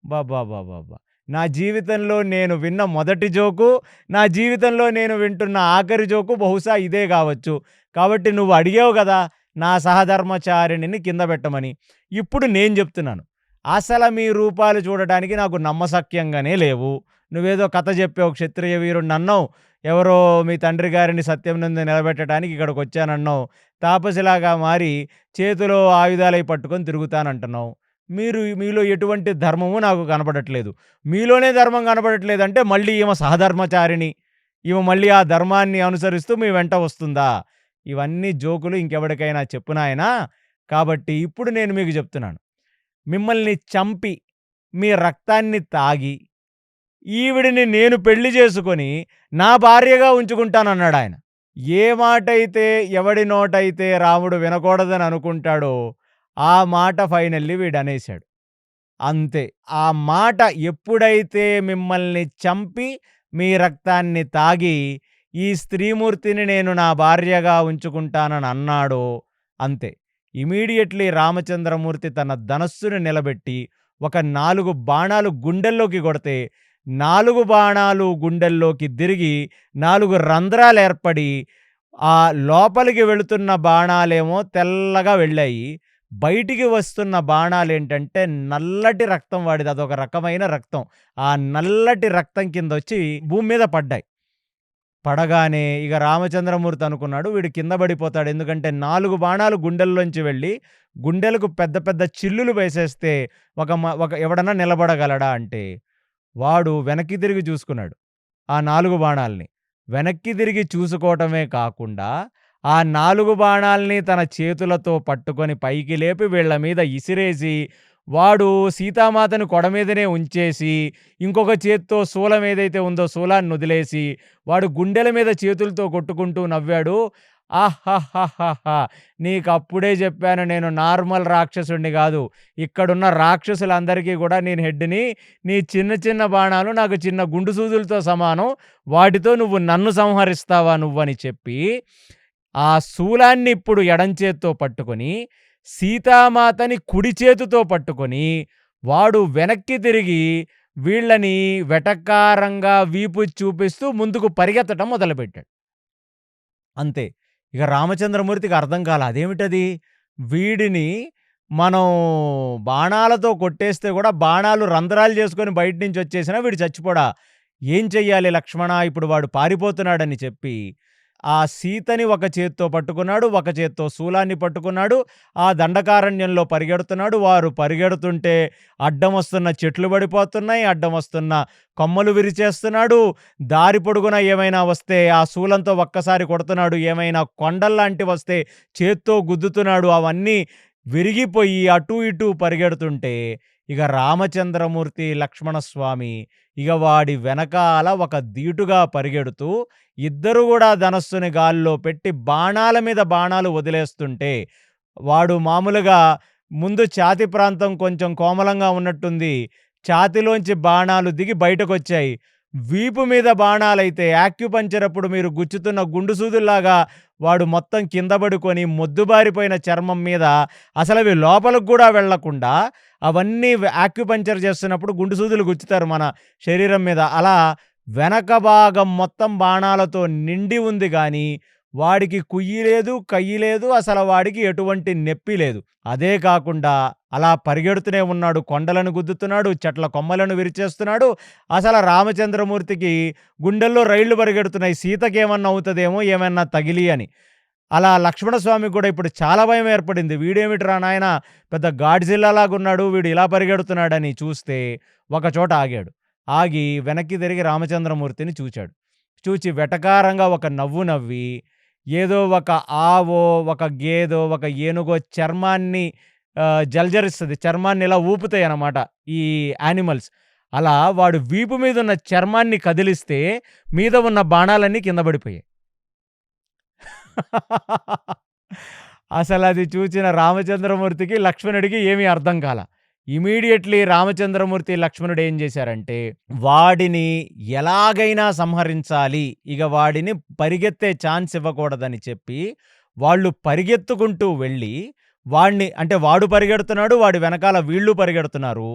అబ్బబ్బబ్బబ్బబ్బా! నా జీవితంలో నేను విన్న మొదటి జోకు, నా జీవితంలో నేను వింటున్న ఆఖరి జోకు బహుశా ఇదే గావచ్చు. కాబట్టి నువ్వు అడిగావు గదా! నా సహధర్మచారిణిని కింద పెట్టమని. ఇప్పుడు నేను జెప్తున్నాను. అసల మీ రూపాలు చూడటానికి నాకు నమ్మశక్యంగానే లేవు. నువ్వేదో కథ జెప్పావు, క్షత్రియ వీరుడినన్నావు. ఎవరో మీ తండ్రి గారిని సత్యం నందు నిలబెట్టడానికి ఇక్కడికొచ్చానన్నావు. తాపసిలాగా మారి చేతిలో ఆయుధాలయి పట్టుకొని తిరుగుతానంటున్నావు. మీలో ఎటువంటి ధర్మము నాకు కనపడట్లేదు. మీలోనే ధర్మం కనపడట్లేదంటే మళ్ళీ ఈమె సహధర్మచారిణి. ఈమె మళ్ళీ ఆ ధర్మాన్ని అనుసరిస్తూ మీ వెంట వస్తుందా? ఇవన్నీ జోకులు ఇంకెవడికైనా చెప్పు నాయనా. కాబట్టి ఇప్పుడు నేను మీకు చెప్తున్నాను. మిమ్మల్ని చంపి, మీ రక్తాన్ని తాగి, ఈవిడిని నేను పెళ్లి చేసుకొని నా భార్యగా ఉంచుకుంటానన్నాడాయన. ఏ మాటైతే ఎవడి నోటైతే రాముడు వినకూడదని అనుకుంటాడో, ఆ మాట ఫైనల్లీ వీడనేశాడు. అంతే. ఆ మాట ఎప్పుడైతే మిమ్మల్ని చంపి, మీ రక్తాన్ని తాగి, ఈ స్త్రీమూర్తిని నేను నా భార్యగా ఉంచుకుంటానని అన్నాడో, అంతే. ఇమ్మీడియేట్‌లీ రామచంద్రమూర్తి తన ధనస్సుని నిలబెట్టి, ఒక 4 బాణాలు గుండెల్లోకి కొడితే, 4 బాణాలు గుండెల్లోకి దిరిగి, 4 రంధ్రాలేర్పడి, ఆ లోపలికి వెళుతున్న బాణాలేమో తెల్లగా వెళ్ళాయి. బయటికి వస్తున్న బాణాలేంటంటే నల్లటి రక్తం వాడిది. అదొక రకమైన రక్తం. ఆ నల్లటి రక్తం కిందొచ్చి భూమి మీద పడ్డాయి. పడగానే ఇక రామచంద్రమూర్తి అనుకున్నాడు వీడు కింద పడిపోతాడు. ఎందుకంటే 4 బాణాలు గుండెల్లోంచి వెళ్ళి, గుండెలకు పెద్ద పెద్ద చిల్లులు వేసేస్తే ఒక ఎవడన్నా నిలబడగలడా అంటే, వాడు వెనక్కి తిరిగి చూసుకున్నాడు ఆ 4 బాణాల్ని. వెనక్కి తిరిగి చూసుకోవటమే కాకుండా, ఆ 4 బాణాల్ని తన చేతులతో పట్టుకొని పైకి లేపి వీళ్ళ మీద ఇసిరేసి, వాడు సీతామాతను కొడ మీదనే ఉంచేసి, ఇంకొక చేత్తో శూలం ఏదైతే ఉందో శూలాన్నొదిలేసి, వాడు గుండెల మీద చేతులతో కొట్టుకుంటూ నవ్వాడు. ఆహాహాహాహా! నీకప్పుడే జెప్పాను నేను నార్మల్ రాక్షసుడిని గాదు. ఇక్కడున్న రాక్షసులందరికీ గూడా నేను హెడ్‌ని. నీ చిన్న చిన్న బాణాలు నాకు చిన్న గుండు సూదులతో సమానం. వాటితో నువ్వు నన్ను సంహరిస్తావా నువ్వని చెప్పి, ఆ శూలాన్ని ఇప్పుడు ఎడం చేత్తో పట్టుకొని, సీతామాతని కుడి చేతితో పట్టుకొని, వాడు వెనక్కి తిరిగి వీళ్ళని వెటకారంగా వీపు చూపిస్తూ ముందుకు పరిగెత్తటం మొదలుపెట్టాడు. అంతే. ఇక రామచంద్రమూర్తికి అర్థం కాల. అదేమిటది? వీడిని మనం బాణాలతో కొట్టేస్తే గూడా బాణాలు రంధ్రాలు చేసుకొని బయట నుంచొచ్చేసినా వీడు చచ్చిపోడా? ఏం చెయ్యాలి లక్ష్మణ? ఇప్పుడు వాడు పారిపోతున్నాడని చెప్పి, ఆ సీతని ఒక చేత్తో పట్టుకున్నాడు, ఒక చేత్తో శూలాన్ని పట్టుకున్నాడు. ఆ దండకారణ్యంలో పరిగెడుతున్నాడు. వారు పరిగెడుతుంటే అడ్డమొస్తున్న చెట్లు పడిపోతున్నాయి. అడ్డమొస్తున్న కొమ్మలు విరిచేస్తున్నాడు. దారి పొడుగున ఏమైనా వస్తే ఆ శూలంతో ఒక్కసారి కొడుతున్నాడు. ఏమైనా కొండల్లాంటివొస్తే చేత్తో గుద్దుతున్నాడు. అవన్నీ విరిగిపోయి అటూ ఇటూ పరిగెడుతుంటే, ఇక రామచంద్రమూర్తి, లక్ష్మణస్వామి ఇగ వాడి వెనకాల ఒక దీటుగా పరిగెడుతూ, ఇద్దరు గూడా ధనస్సుని గాల్లో పెట్టి బాణాల మీద బాణాలు వదిలేస్తుంటే, వాడు మామూలుగా ముందు ఛాతీ ప్రాంతం కొంచెం కోమలంగా ఉన్నట్టుంది. ఛాతీలోంచి బాణాలు దిగి బయటకొచ్చాయి. వీపు మీద బాణాలైతే యాక్యుపంక్చర్ అప్పుడు మీరు గుచ్చుతున్న గుండు సూదుల్లాగా వాడు మొత్తం కింద పడుకొని మొద్దుబారిపోయిన చర్మం మీద అసలవి లోపలికి గూడా వెళ్ళకుండా అవన్నీ యాక్యుపంక్చర్ చేస్తున్నప్పుడు గుండు సూదులు గుచ్చుతారు మన శరీరం మీద. అలా వెనక భాగం మొత్తం బాణాలతో నిండి ఉంది గానీ, వాడికి కుయ్యి లేదు, కయ్యి లేదు. అసలు వాడికి ఎటువంటి నొప్పి లేదు. అదే కాకుండా అలా పరిగెడుతూనే ఉన్నాడు. కొండలను గుద్దుతున్నాడు, చెట్ల కొమ్మలను విరిచేస్తున్నాడు. అసల రామచంద్రమూర్తికి గుండెల్లో రైళ్లు పరిగెడుతున్నాయి. సీతకేమన్నా అవుతదేమో, ఏమన్నా తగిలి అని. అలా లక్ష్మణస్వామికి కూడా ఇప్పుడు చాలా భయం ఏర్పడింది. వీడేమిట్రా నాయనా పెద్ద గాడ్జిల్లాలాగున్నాడు, వీడు ఇలా పరిగెడుతున్నాడని చూస్తే ఒకచోట ఆగాడు. ఆగి వెనక్కి తిరిగి రామచంద్రమూర్తిని చూచాడు. చూచి వెటకారంగా ఒక నవ్వు నవ్వి, ఏదో ఒక ఆవో, ఒక గేదో, ఒక ఏనుగో చర్మాన్ని జల్జరిస్తది. చర్మాన్ని ఇలా ఊపుతాయనమాట ఈ యానిమల్స్. అలా వాడు వీపు మీదున్న చర్మాన్ని కదిలిస్తే మీద ఉన్న బాణాలన్నీ కింద పడిపోయాయి. అసలది చూచిన రామచంద్రమూర్తికి, లక్ష్మణుడికి ఏమీ అర్థం కాల. ఇమ్మీడియేట్‌లీ రామచంద్రమూర్తి, లక్ష్మణుడు ఏం చేశారంటే, వాడిని ఎలాగైనా సంహరించాలి. ఇగ వాడిని పరిగెత్తే ఛాన్స్ ఇవ్వకూడదని చెప్పి, వాళ్ళు పరిగెత్తుకుంటూ వెళ్ళి, వాడిని అంటే వాడు పరిగెడుతున్నాడు, వాడి వెనకాల వీళ్ళు పరిగెడుతున్నారు.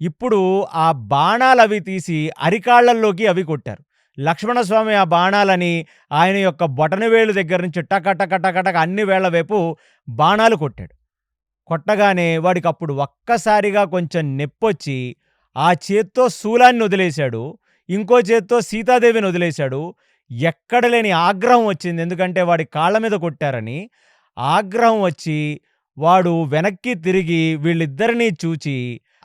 ఇప్పుడు ఆ బాణాలవి తీసి అరికాళ్ళల్లోకి అవి కొట్టారు. లక్ష్మణస్వామి ఆ బాణాలని ఆయన యొక్క బొటనవేలు దగ్గర నుంచి టక టక టక టక అన్ని వేళ్ల వైపు బాణాలు కొట్టాడు. కొట్టగానే వాడికప్పుడు ఒక్కసారిగా కొంచెం నొప్పొచ్చి, ఆ చేత్తో శూలాన్ని వదిలేశాడు. ఇంకో చేత్తో సీతాదేవిని వదిలేశాడు. ఎక్కడ లేని ఆగ్రహం వచ్చింది. ఎందుకంటే వాడి కాళ్ళ మీద కొట్టారని. ఆగ్రహం వచ్చి వాడు వెనక్కి తిరిగి వీళ్ళిద్దరినీ చూచి,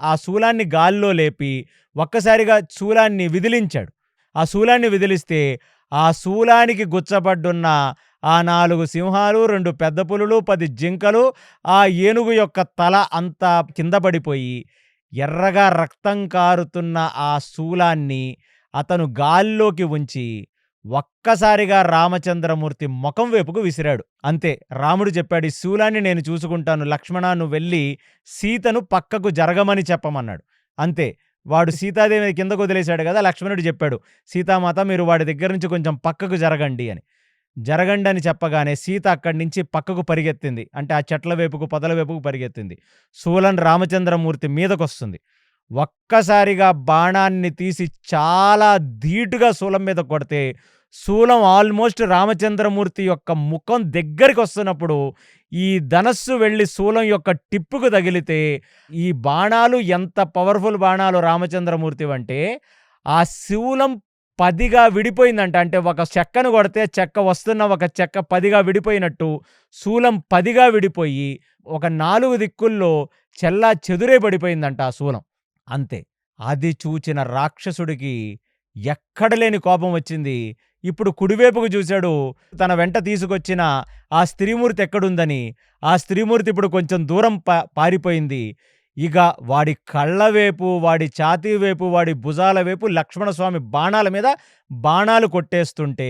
ఆ శూలాన్ని గాల్లో లేపి ఒక్కసారిగా శూలాన్ని విదిలించాడు. ఆ శూలాన్ని విదిలిస్తే, ఆ శూలానికి గుచ్చబడ్డున్న ఆ 4 సింహాలు, 2 పెద్ద పులులు, 10 జింకలు, ఆ ఏనుగు యొక్క తల అంతా కింద పడిపోయి, ఎర్రగా రక్తం కారుతున్న ఆ శూలాన్ని అతను గాల్లోకి ఉంచి, ఒక్కసారిగా రామచంద్రమూర్తి మొఖం వైపుకు విసిరాడు. అంతే. రాముడు చెప్పాడు, "ఈ శూలాన్ని నేను చూసుకుంటాను. లక్ష్మణ నువ్వెళ్ళి సీతను పక్కకు జరగమని చెప్పమన్నాడు." అంతే. వాడు సీతాదేవిని కిందకు వదిలేశాడు గదా! లక్ష్మణుడు చెప్పాడు, "సీతామాత మీరు వాడి దగ్గర నుంచి కొంచెం పక్కకు జరగండి" అని. జరగండి అని చెప్పగానే సీత అక్కడి నుంచి పక్కకు పరిగెత్తింది. అంటే ఆ చెట్ల వైపుకు, పొదల వైపుకు పరిగెత్తింది. శూలం రామచంద్రమూర్తి మీదకొస్తుంది. ఒక్కసారిగా బాణాన్ని తీసి చాలా ధీటుగా శూలం మీద కొడితే, శూలం ఆల్మోస్ట్ రామచంద్రమూర్తి యొక్క ముఖం దగ్గరికొస్తున్నప్పుడు, ఈ ధనస్సు వెళ్లి శూలం యొక్క టిప్పుకు తగిలితే, ఈ బాణాలు ఎంత పవర్‌ఫుల్ బాణాలు రామచంద్రమూర్తివంటే, ఆ శూలం 10గా విడిపోయిందంట. అంటే ఒక చెక్కను కొడితే చెక్క వస్తున్న ఒక చెక్క 10గా విడిపోయినట్టు, శూలం 10గా విడిపోయి, ఒక 4 దిక్కుల్లో చెల్లాచెదురే పడిపోయిందంట ఆ శూలం. అంతే. అది చూచిన రాక్షసుడికి ఎక్కడ లేని కోపం వచ్చింది. ఇప్పుడు కుడివైపుకు చూశాడు. తన వెంట తీసుకొచ్చిన ఆ స్త్రీమూర్తి ఎక్కడుందని. ఆ స్త్రీమూర్తి ఇప్పుడు కొంచెం దూరం పారిపోయింది. ఇక వాడి కళ్ళ వైపు, వాడి ఛాతీ వైపు, వాడి భుజాల వైపు లక్ష్మణస్వామి బాణాల మీద బాణాలు కొట్టేస్తుంటే,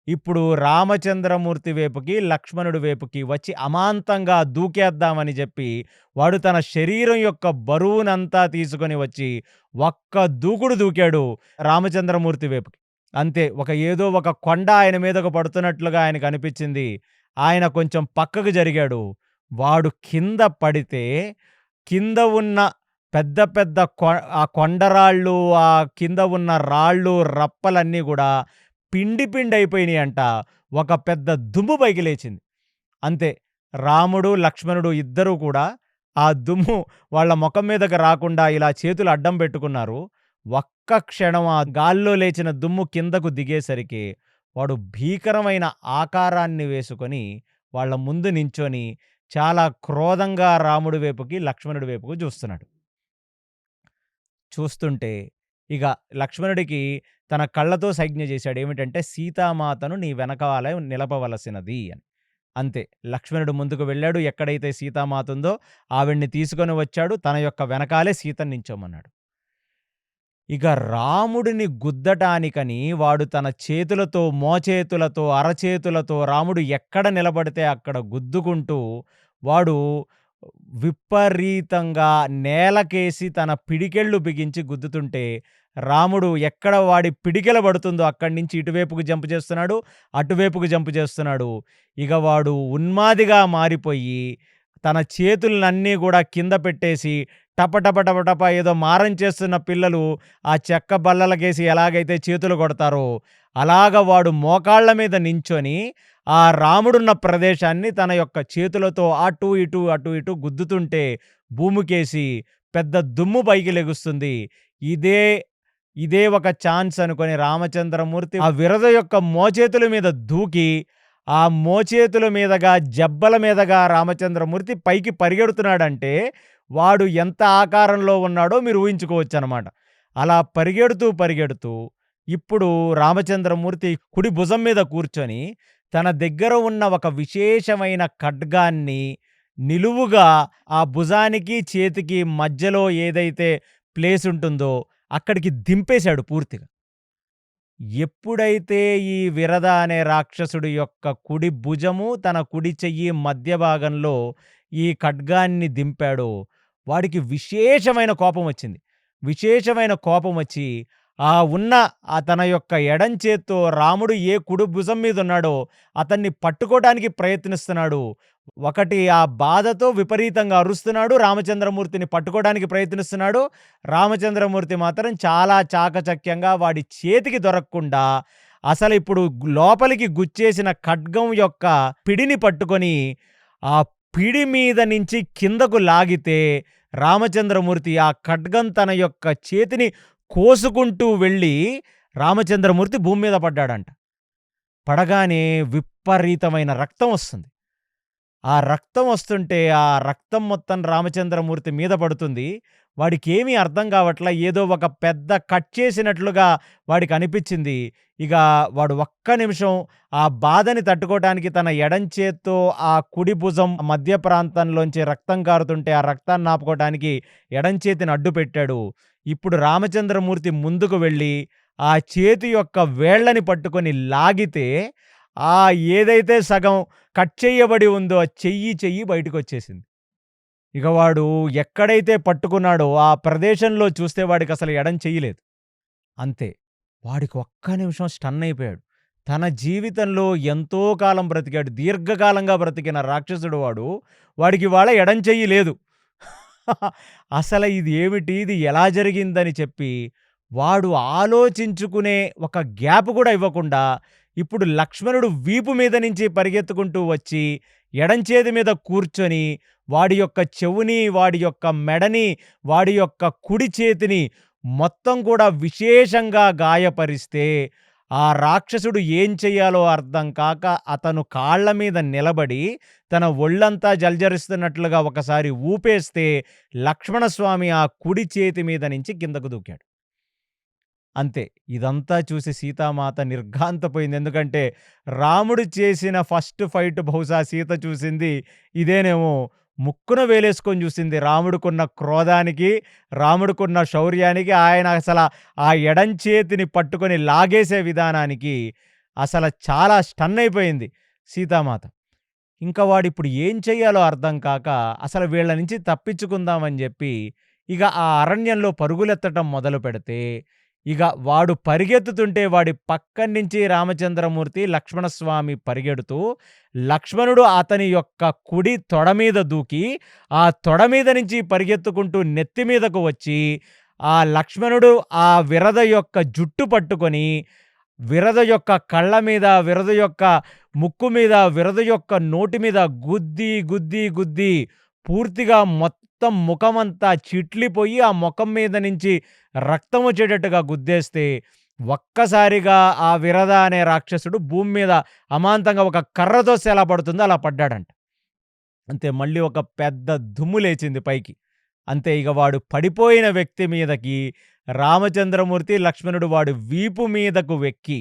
ఇప్పుడు రామచంద్రమూర్తి వైపుకి, లక్ష్మణుడి వైపుకి వచ్చి అమాంతంగా దూకేద్దామని జెప్పి, వాడు తన శరీరం యొక్క బరువునంతా తీసుకొని వచ్చి, ఒక్క దూకుడు దూకాడు రామచంద్రమూర్తి వైపుకి. అంతే. ఏదో ఒక కొండ ఆయన మీదకు పడుతున్నట్లుగా ఆయనకనిపిచ్చింది. ఆయన కొంచెం పక్కకు జరిగాడు. వాడు కింద పడితే, కింద ఉన్న పెద్ద పెద్ద ఆ కొండరాళ్ళు, ఆ కింద ఉన్న రాళ్ళు, రప్పలన్నీ గూడా పిండి పిండయిపోయినియంట. ఒక పెద్ద దుమ్ము పైకి లేచింది. అంతే. రాముడు, లక్ష్మణుడు ఇద్దరూ కూడా ఆ దుమ్ము వాళ్ళ మొఖం మీదకి రాకుండా ఇలా చేతులు అడ్డం పెట్టుకున్నారు. ఒక్క క్షణం ఆ గాల్లో లేచిన దుమ్ము కిందకు దిగేసరికి వాడు భీకరమైన ఆకారాన్ని వేసుకొని వాళ్ళ ముందు నించొని చాలా క్రోధంగా రాముడి వైపుకి, లక్ష్మణుడి వైపుకి చూస్తున్నాడు. చూస్తుంటే ఇక లక్ష్మణుడికి తన కళ్ళతో సంజ్ఞ చేశాడు. ఏమిటంటే, సీతామాతను నీ వెనకాలే నిలపవలసినది అని. అంతే. లక్ష్మణుడు ముందుకు వెళ్ళాడు. ఎక్కడైతే సీతామాత ఉందో ఆవిడ్ని తీసుకొని వచ్చాడు. తన యొక్క వెనకాలే సీతను నించోమన్నాడు. ఇక రాముడిని గుద్దటానికని వాడు తన చేతులతో, మోచేతులతో, అరచేతులతో రాముడు ఎక్కడ నిలబడితే అక్కడ గుద్దుకుంటూ, వాడు విపరీతంగా నేలకేసి తన పిడికెళ్ళు బిగించి గుద్దుతుంటే, రాముడు ఎక్కడ వాడి పిడికెల పడుతుందో అక్కడి నుంచి ఇటువైపుకు జంప్ చేస్తున్నాడు, అటువైపుకు జంప్ చేస్తున్నాడు. ఇక వాడు ఉన్మాదిగా మారిపోయి, తన చేతులనన్నీ గూడా కింద పెట్టేసి టప టప టప టప ఏదో మారం చేస్తున్న పిల్లలు ఆ చెక్క బల్లలకేసి ఎలాగైతే చేతులు కొడతారో, అలాగ వాడు మోకాళ్ళ మీద నించొని ఆ రాముడున్న ప్రదేశాన్ని తన యొక్క చేతులతో అటు ఇటు, అటు ఇటు గుద్దుతుంటే భూమికేసి పెద్ద దుమ్ము పైకి లెగుస్తుంది. ఇదే ఇదే ఒక ఛాన్స్ అనుకొని రామచంద్రమూర్తి ఆ విరద యొక్క మోచేతుల మీద దూకి, ఆ మోచేతుల మీదగా, జబ్బల మీదగా రామచంద్రమూర్తి పైకి పరిగెడుతున్నాడంటే, వాడు ఎంత ఆకారంలో ఉన్నాడో మీరు ఊహించుకోవచ్చనమాట. అలా పరిగెడుతూ, పరిగెడుతూ ఇప్పుడు రామచంద్రమూర్తి కుడి భుజం మీద కూర్చొని, తన దగ్గర ఉన్న ఒక విశేషమైన ఖడ్గాన్ని నిలువుగా ఆ భుజానికి, చేతికి మధ్యలో ఏదైతే ప్లేసుంటుందో అక్కడికి దింపేశాడు పూర్తిగా. ఎప్పుడైతే ఈ విరద అనే రాక్షసుడి యొక్క కుడి భుజము, తన కుడి చెయ్యి మధ్య భాగంలో ఈ ఖడ్గాన్ని దింపాడో, వాడికి విశేషమైన కోపమొచ్చింది. విశేషమైన కోపమొచ్చి, తన యొక్క ఎడంచేత్తో రాముడు ఏ కుడి భుజం మీదున్నాడో అతన్ని పట్టుకోడానికి ప్రయత్నిస్తున్నాడు. ఆ బాధతో విపరీతంగా అరుస్తున్నాడు. రామచంద్రమూర్తిని పట్టుకోడానికి ప్రయత్నిస్తున్నాడు. రామచంద్రమూర్తి మాత్రం చాలా చాకచక్యంగా వాడి చేతికి దొరక్కుండా అసలిప్పుడు లోపలికి గుచ్చేసిన ఖడ్గం యొక్క పిడిని పట్టుకొని, ఆ పిడి మీద నుంచి కిందకు లాగితే రామచంద్రమూర్తి ఆ ఖడ్గం తన యొక్క చేతిని కోసుకుంటూ వెళ్ళి రామచంద్రమూర్తి భూమి మీద పడ్డాడంట. పడగానే విపరీతమైన రక్తం వస్తుంది. ఆ రక్తం వస్తుంటే, ఆ రక్తం మొత్తం రామచంద్రమూర్తి మీద పడుతుంది. వాడికేమీ అర్థం కావట్లా. ఏదో ఒక పెద్ద కట్ చేసినట్లుగా వాడికనిపిచ్చింది. ఇక వాడు ఒక్క నిమిషం ఆ బాధని తట్టుకోటానికి తన ఎడంచేత్తో ఆ కుడి భుజం మధ్య ప్రాంతంలోంచి రక్తం కారుతుంటే, ఆ రక్తాన్ని ఆపుకోటానికి ఎడంచేతిని అడ్డుపెట్టాడు. ఇప్పుడు రామచంద్రమూర్తి ముందుకు వెళ్ళి, ఆ చేతి యొక్క వేళ్ళని పట్టుకొని లాగితే, ఏదైతే సగం కట్ చెయ్యబడి ఉందో ఆ చెయ్యి బయటకొచ్చేసింది. ఇక వాడు ఎక్కడైతే పట్టుకున్నాడో ఆ ప్రదేశంలో చూస్తే వాడికసలు ఎడం చెయ్యి లేదు. అంతే. వాడికి ఒక్క నిమిషం స్టన్నయిపోయాడు. తన జీవితంలో ఎంతో కాలం బ్రతికాడు. దీర్ఘకాలంగా బ్రతికిన రాక్షసుడు వాడు. వాడికివాళ ఎడం చెయ్యి లేదు. అసలు ఇది ఏమిటి? ఇది ఎలా జరిగిందని చెప్పి వాడు ఆలోచించుకునే ఒక గ్యాప్ కూడా ఇవ్వకుండా, ఇప్పుడు లక్ష్మణుడు వీపు మీద నుంచి పరిగెత్తుకుంటూ వచ్చి ఎడంచేతి మీద కూర్చొని వాడి యొక్క చెవుని, వాడి యొక్క మెడని, వాడి యొక్క కుడి చేతిని మొత్తం కూడా విశేషంగా గాయపరిస్తే, ఆ రాక్షసుడు ఏం చెయ్యాలో అర్థం కాక అతను కాళ్ళ మీద నిలబడి తన ఒళ్ళంతా జల్జరిస్తున్నట్లుగా ఒకసారి ఊపేస్తే లక్ష్మణస్వామి ఆ కుడి చేతి మీద నుంచి కిందకు దూకాడు. అంతే. ఇదంతా చూసి సీతామాత నిర్ఘాంతపోయింది. ఎందుకంటే రాముడు చేసిన ఫస్ట్ ఫైట్ బహుశా సీత చూసింది ఇదేనేమో. ముక్కున వేలేసుకొని చూసింది. రాముడికున్న క్రోధానికి, రాముడికున్న శౌర్యానికి, ఆయన ఆ ఎడం చేతిని పట్టుకొని లాగేసే విధానానికి చాలా స్టన్ అయిపోయింది సీతామాత. ఇంకా వాడిప్పుడు ఏం చెయ్యాలో అర్థం కాక, అసలు వీళ్ళ నుంచి తప్పించుకుందామని జెప్పి, ఇక ఆ అరణ్యంలో పరుగులెత్తటం మొదలుపెడితే, ఇగ వాడు పరిగెత్తుతుంటే వాడి పక్కన్నించి రామచంద్రమూర్తి, లక్ష్మణస్వామి పరిగెడుతూ, లక్ష్మణుడు అతని యొక్క కుడి తొడ మీద దూకి, ఆ తొడ మీద నుంచి పరిగెత్తుకుంటూ నెత్తి మీదకు వచ్చి, ఆ లక్ష్మణుడు ఆ విరద యొక్క జుట్టు పట్టుకొని, విరద యొక్క కళ్ళ మీద, విరద యొక్క ముక్కు మీద, విరద యొక్క నోటి మీద గుద్ది, గుద్ది, గుద్ది పూర్తిగా మొత్తం ముఖమంతా చిట్లిపోయి, ఆ మొఖం మీద నుంచి రక్తం వచ్చేటట్టుగా గుద్దేస్తే, ఒక్కసారిగా ఆ విరద అనే రాక్షసుడు భూమి మీద అమాంతంగా ఒక కర్రతోసి ఎలా పడుతుందో అలా పడ్డాడంట. అంతే మళ్ళీ ఒక పెద్ద దుమ్ము లేచింది పైకి. అంతే ఇగ వాడు పడిపోయిన వ్యక్తి మీదకి రామచంద్రమూర్తి, లక్ష్మణుడు వాడి వీపు మీదకు వెక్కి,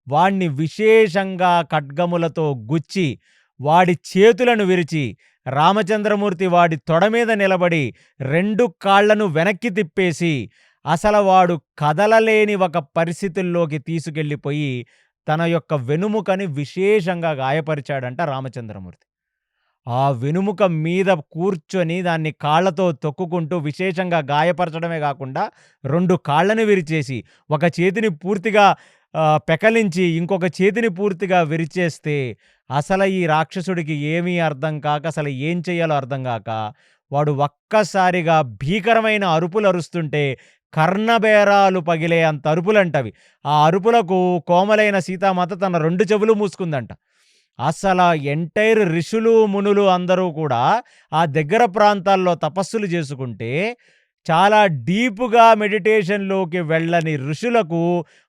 వాణ్ణి విశేషంగా ఖడ్గములతో గుచ్చి, వాడి చేతులను విరిచి, రామచంద్రమూర్తి వాడి తొడ మీద నిలబడి 2 కాళ్ళను వెనక్కి తిప్పేసి, వాడు కదలలేని ఒక పరిస్థితుల్లోకి తీసుకెళ్ళిపోయి, తన యొక్క వెనుముకని విశేషంగా గాయపరిచాడంట రామచంద్రమూర్తి. ఆ వెనుముక మీద కూర్చొని దాన్ని కాళ్ళతో తొక్కుకుంటూ విశేషంగా గాయపరచడమే గాకుండా 2 కాళ్ళని విరిచేసి, ఒక చేతిని పూర్తిగా పెకలించి, ఇంకొక చేతిని పూర్తిగా విరిచేస్తే, ఈ రాక్షసుడికి ఏమీ అర్థం కాక, అసలు ఏం చెయ్యాలో అర్థం గాక, వాడు ఒక్కసారిగా భీకరమైన అరుపులరుస్తుంటే, కర్ణబేరాలు పగిలే అంత అరుపులంటవి. ఆ అరుపులకు కోమలైన సీతామాత తన 2 చెవులు మూసుకుందంట. ఎంటైర్ ఋషులు, మునులు అందరూ కూడా ఆ దగ్గర ప్రాంతాల్లో తపస్సులు చేసుకుంటే, చాలా డీప్‌గా మెడిటేషన్‌లోకి వెళ్ళని ఋషులకు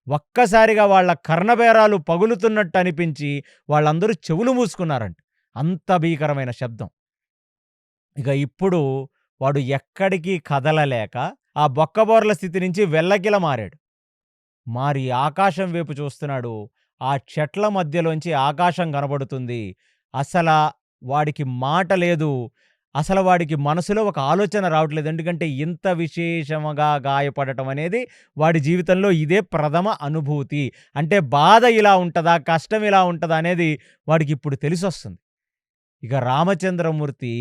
ఒక్కసారిగా వాళ్ళ కర్ణబేరాలు పగులుతున్నట్టు అనిపించి, వాళ్ళందరూ చెవులు మూసుకున్నారంట. అంత భీకరమైన శబ్దం. ఇక ఇప్పుడు వాడు ఎక్కడికి కదలలేక, ఆ బొక్కబోర్ల స్థితి నుంచి వెల్లకిల మారాడు. మారి ఆకాశం వైపు చూస్తున్నాడు. ఆ చెట్ల మధ్యలోంచి ఆకాశం కనబడుతుంది. అసల వాడికి మాట లేదు. వాడికి మనసులో ఒక ఆలోచన రావట్లేదు. ఎందుకంటే ఇంత విశేషముగా గాయపడటం అనేది వాడి జీవితంలో ఇదే ప్రథమ అనుభూతి. అంటే బాధ ఇలా ఉంటదా? కష్టం ఇలా ఉంటదా? అనేది వాడికిప్పుడు తెలిసొస్తుంది. ఇక రామచంద్రమూర్తి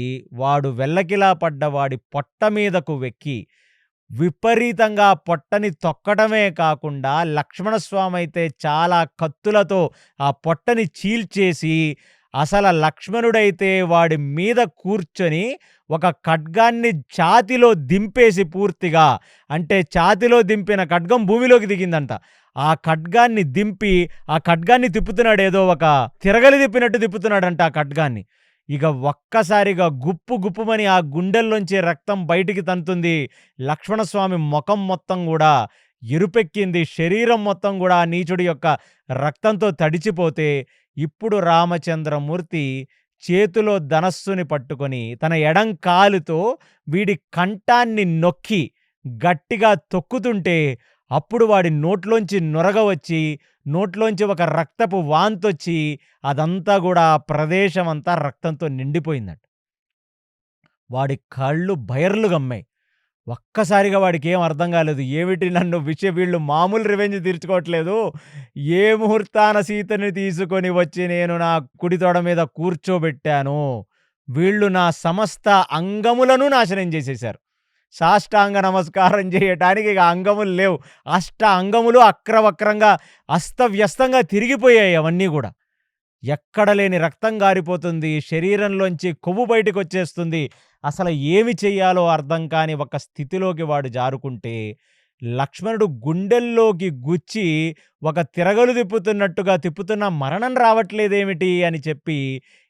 వాడు వెల్లకిలా పడ్డ వాడి పొట్ట మీదకు వెక్కి, విపరీతంగా పొట్టని తొక్కడమే కాకుండా, లక్ష్మణస్వామయితే చాలా కత్తులతో ఆ పొట్టని చీల్చేసి, లక్ష్మణుడైతే వాడి మీద కూర్చొని ఒక ఖడ్గాన్ని ఛాతీలో దింపేసి పూర్తిగా, అంటే ఛాతీలో దింపిన ఖడ్గం భూమిలోకి దిగిందంట. ఆ ఖడ్గాన్ని దింపి, ఆ ఖడ్గాన్ని తిప్పుతున్నాడు, ఏదో ఒక తిరగలి తిప్పినట్టు తిప్పుతున్నాడంట ఆ ఖడ్గాన్ని. ఇక ఒక్కసారిగా గుప్పు గుప్పుమని ఆ గుండెల్లోంచి రక్తం బయటికి తంతుంది. లక్ష్మణస్వామి మొఖం మొత్తం గూడా ఎరుపెక్కింది. శరీరం మొత్తం గూడా ఆ నీచుడి యొక్క రక్తంతో తడిచిపోతే, ఇప్పుడు రామచంద్రమూర్తి చేతిలో ధనస్సుని పట్టుకొని తన ఎడం కాలుతో వీడి కంఠాన్ని నొక్కి గట్టిగా తొక్కుతుంటే, అప్పుడు వాడి నోట్లోంచి నొరగ వచ్చి, నోట్లోంచి ఒక రక్తపు వాంతొచ్చి, అదంతా గూడా ఆ ప్రదేశమంతా రక్తంతో నిండిపోయిందట. వాడి కళ్ళు బైర్లు గమ్మాయి. ఒక్కసారిగా వాడికేం అర్థం కాలేదు. ఏమిటి నన్ను వీళ్ళు మామూలు రివెంజ్ తీర్చుకోవట్లేదు. ఏ ముహూర్తాన సీతని తీసుకొని వచ్చి నేను నా కుడి తొడ మీద కూర్చోబెట్టాను. వీళ్ళు నా సమస్త అంగములను నాశనం చేసేశారు. సాష్టాంగ నమస్కారం చేయటానికి ఇక అంగములు లేవు. అంగములు అక్రవక్రంగా అస్తవ్యస్తంగా తిరిగిపోయాయి అవన్నీ గూడా. ఎక్కడ లేని రక్తం గారిపోతుంది. శరీరంలోంచి కొవ్వు బయటకొచ్చేస్తుంది. ఏమి చెయ్యాలో అర్థం కాని ఒక స్థితిలోకి వాడు జారుకుంటే, లక్ష్మణుడు గుండెల్లోకి గుచ్చి ఒక తిరగలు తిప్పుతున్నట్టుగా తిప్పుతున్నా మరణం రావట్లేదేమిటి అని చెప్పి,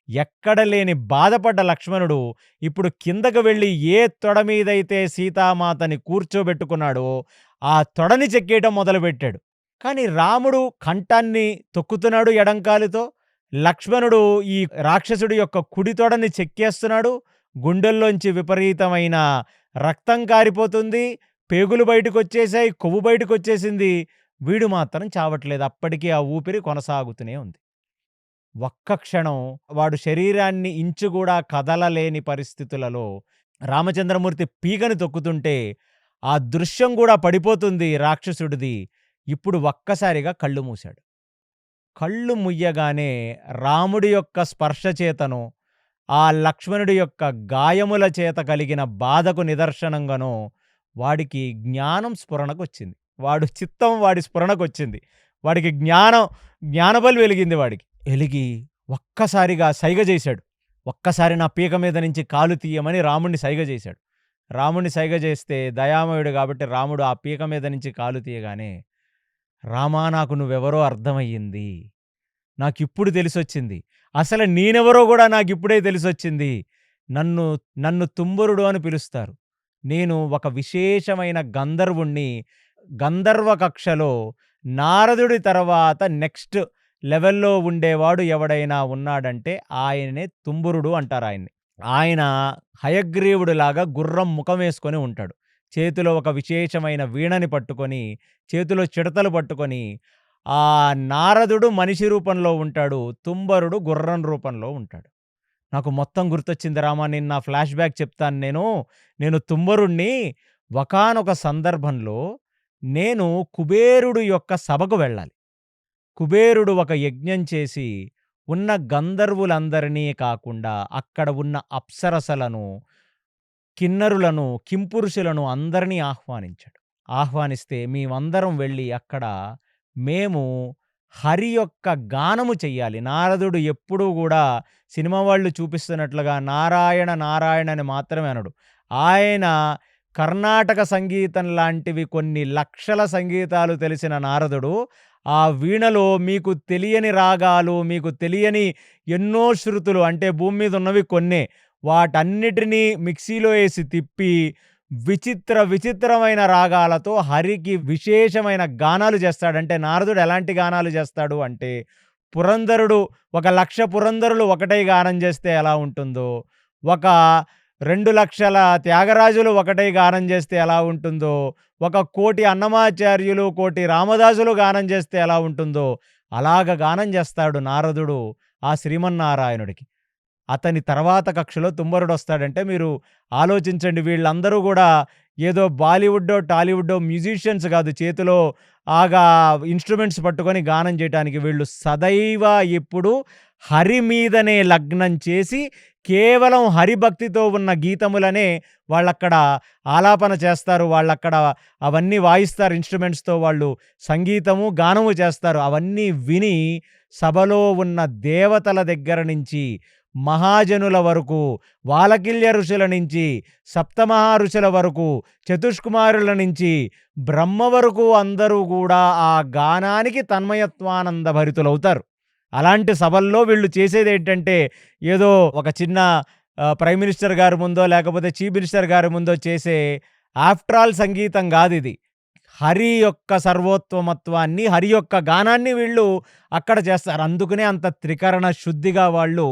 ఎక్కడ లేని బాధపడ్డ లక్ష్మణుడు ఇప్పుడు కిందకు వెళ్ళి ఏ తొడ మీదైతే సీతామాతని కూర్చోబెట్టుకున్నాడో ఆ తొడని చెక్కేయటం మొదలుపెట్టాడు. కానీ రాముడు కంఠాన్ని తొక్కుతున్నాడు ఎడంకాలుతో. లక్ష్మణుడు ఈ రాక్షసుడి యొక్క కుడి తొడని చెక్కేస్తున్నాడు. గుండెల్లోంచి విపరీతమైన రక్తం కారిపోతుంది. పేగులు బయటకొచ్చేశాయి. కొవ్వు బయటకొచ్చేసింది. వీడు మాత్రం చావట్లేదు. అప్పటికీ ఆ ఊపిరి కొనసాగుతూనే ఉంది. ఒక్క క్షణం వాడు శరీరాన్ని ఇంచు గూడా కదలలేని పరిస్థితులలో రామచంద్రమూర్తి పీకని తొక్కుతుంటే, ఆ దృశ్యం గూడా పడిపోతుంది రాక్షసుడిది. ఇప్పుడు ఒక్కసారిగా కళ్ళు మూశాడు. కళ్ళు ముయ్యగానే రాముడి యొక్క స్పర్శ చేతనో, ఆ లక్ష్మణుడి యొక్క గాయముల చేత కలిగిన బాధకు నిదర్శనంగానో వాడికి జ్ఞానం స్ఫురణకొచ్చింది. వాడు చిత్తం వాడి స్ఫురణకొచ్చింది. వాడికి జ్ఞానబలి వెలిగింది వాడికి. ఎలిగి ఒక్కసారిగా సైగ జేశాడు. ఒక్కసారి నా పీక మీద నుంచి కాలు తీయమని రాముడిని సైగ జేశాడు. రాముడిని సైగ జేస్తే దయామయుడు గాబట్టి రాముడు ఆ పీక మీద నుంచి కాలు తీయగానే, రామా నాకు నువ్వెవరో అర్థమయ్యింది. నాకిప్పుడు తెలిసొచ్చింది. అసలు నేనెవరో గూడా నాకిప్పుడే తెలిసొచ్చింది. నన్ను నన్ను తుంబురుడు అని పిలుస్తారు. నేను ఒక విశేషమైన గంధర్వుడిని. గంధర్వ కక్షలో నారదుడి తర్వాత నెక్స్ట్ లెవెల్‌లో ఉండేవాడు ఎవడైనా ఉన్నాడంటే ఆయననే తుంబురుడు అంటారాయన్ని. ఆయన హయగ్రీవుడిలాగా గుర్రం ముఖమేసుకొని ఉంటాడు. చేతిలో ఒక విశేషమైన వీణని పట్టుకొని, చేతిలో చిడతలు పట్టుకొని, ఆ నారదుడు మనిషి రూపంలో ఉంటాడు. తుంబరుడు గుర్రం రూపంలో ఉంటాడు. నాకు మొత్తం గుర్తొచ్చింది రామా! నేను నా ఫ్లాష్ బ్యాక్ చెప్తాను నేను. నేను తుంబరుడిని. ఒకానొక సందర్భంలో నేను కుబేరుడు యొక్క సభకు వెళ్ళాలి. కుబేరుడు ఒక యజ్ఞం చేసి ఉన్న గంధర్వులందరినీ కాకుండా అక్కడ ఉన్న అప్సరసలను, కిన్నరులను, కింపురుషులను అందరినీ ఆహ్వానించాడు. ఆహ్వానిస్తే మేమందరం వెళ్ళి అక్కడ మేము హరి యొక్క గానము చెయ్యాలి. నారదుడు ఎప్పుడూ గూడా సినిమా వాళ్ళు చూపిస్తున్నట్లుగా నారాయణ నారాయణ అని మాత్రమే అనడు. ఆయన కర్ణాటక సంగీతం లాంటివి కొన్ని లక్షల సంగీతాలు తెలిసిన నారదుడు ఆ వీణలో మీకు తెలియని రాగాలు, మీకు తెలియని ఎన్నో శృతులు అంటే భూమి మీద ఉన్నవి కొన్నే. వాటన్నిటినీ మిక్సీలో ఏసి తిప్పి విచిత్రమైన రాగాలతో హరికి విశేషమైన గానాలు చేస్తాడు. అంటే నారదుడు ఎలాంటి గానాలు చేస్తాడు అంటే, పురంధరుడు 1,00,000 పురంధరులు ఒకటై గానం చేస్తే ఎలా ఉంటుందో, ఒక 2,00,000 త్యాగరాజులు ఒకటై గానం చేస్తే ఎలా ఉంటుందో, 1,00,00,000 అన్నమాచార్యులు, 1,00,00,000 రామదాసులు గానం చేస్తే ఎలా ఉంటుందో, అలాగ గానం చేస్తాడు నారదుడు ఆ శ్రీమన్నారాయణుడికి. అతని తర్వాత కక్షలో తుంబరుడొస్తాడంటే మీరు ఆలోచించండి. వీళ్ళందరూ గూడా ఏదో బాలీవుడ్డో, టాలీవుడ్డో మ్యూజిషియన్స్ గాదు. చేతిలో ఆగా ఇన్‌స్ట్రుమెంట్స్ పట్టుకొని గానం జేయటానికి. వీళ్ళు సదైవ ఎప్పుడు హరి మీదనే లగ్నం చేసి, కేవలం హరిభక్తితో ఉన్న గీతములనే వాళ్ళక్కడ ఆలాపన చేస్తారు. వాళ్ళక్కడ అవన్నీ వాయిస్తారు ఇన్‌స్ట్రుమెంట్స్‌తో వాళ్ళు సంగీతము, గానము చేస్తారు. అవన్నీ విని సభలో ఉన్న దేవతల దగ్గర నుంచి మహాజనుల వరకు, వాలకిల్య ఋషుల నుంచి, సప్తమహా ఋషుల వరకు, చతుష్కుమారుల నుంచి, బ్రహ్మ వరకు అందరూ గూడా ఆ గానానికి తన్మయత్వానంద భరితులవుతారు. అలాంటి సభల్లో వీళ్ళు చేసేదేంటంటే, ఏదో ఒక చిన్న ప్రైమ్ మినిస్టర్ గారి ముందో, లేకపోతే చీఫ్ మినిస్టర్ గారి ముందో చేసే ఆఫ్టర్ ఆల్ సంగీతం గాదిది. హరి యొక్క సర్వోత్తమత్వాన్ని, హరి యొక్క గానాన్ని వీళ్ళు అక్కడ చేస్తారు. అందుకనే అంత త్రికరణ శుద్ధిగా వాళ్ళు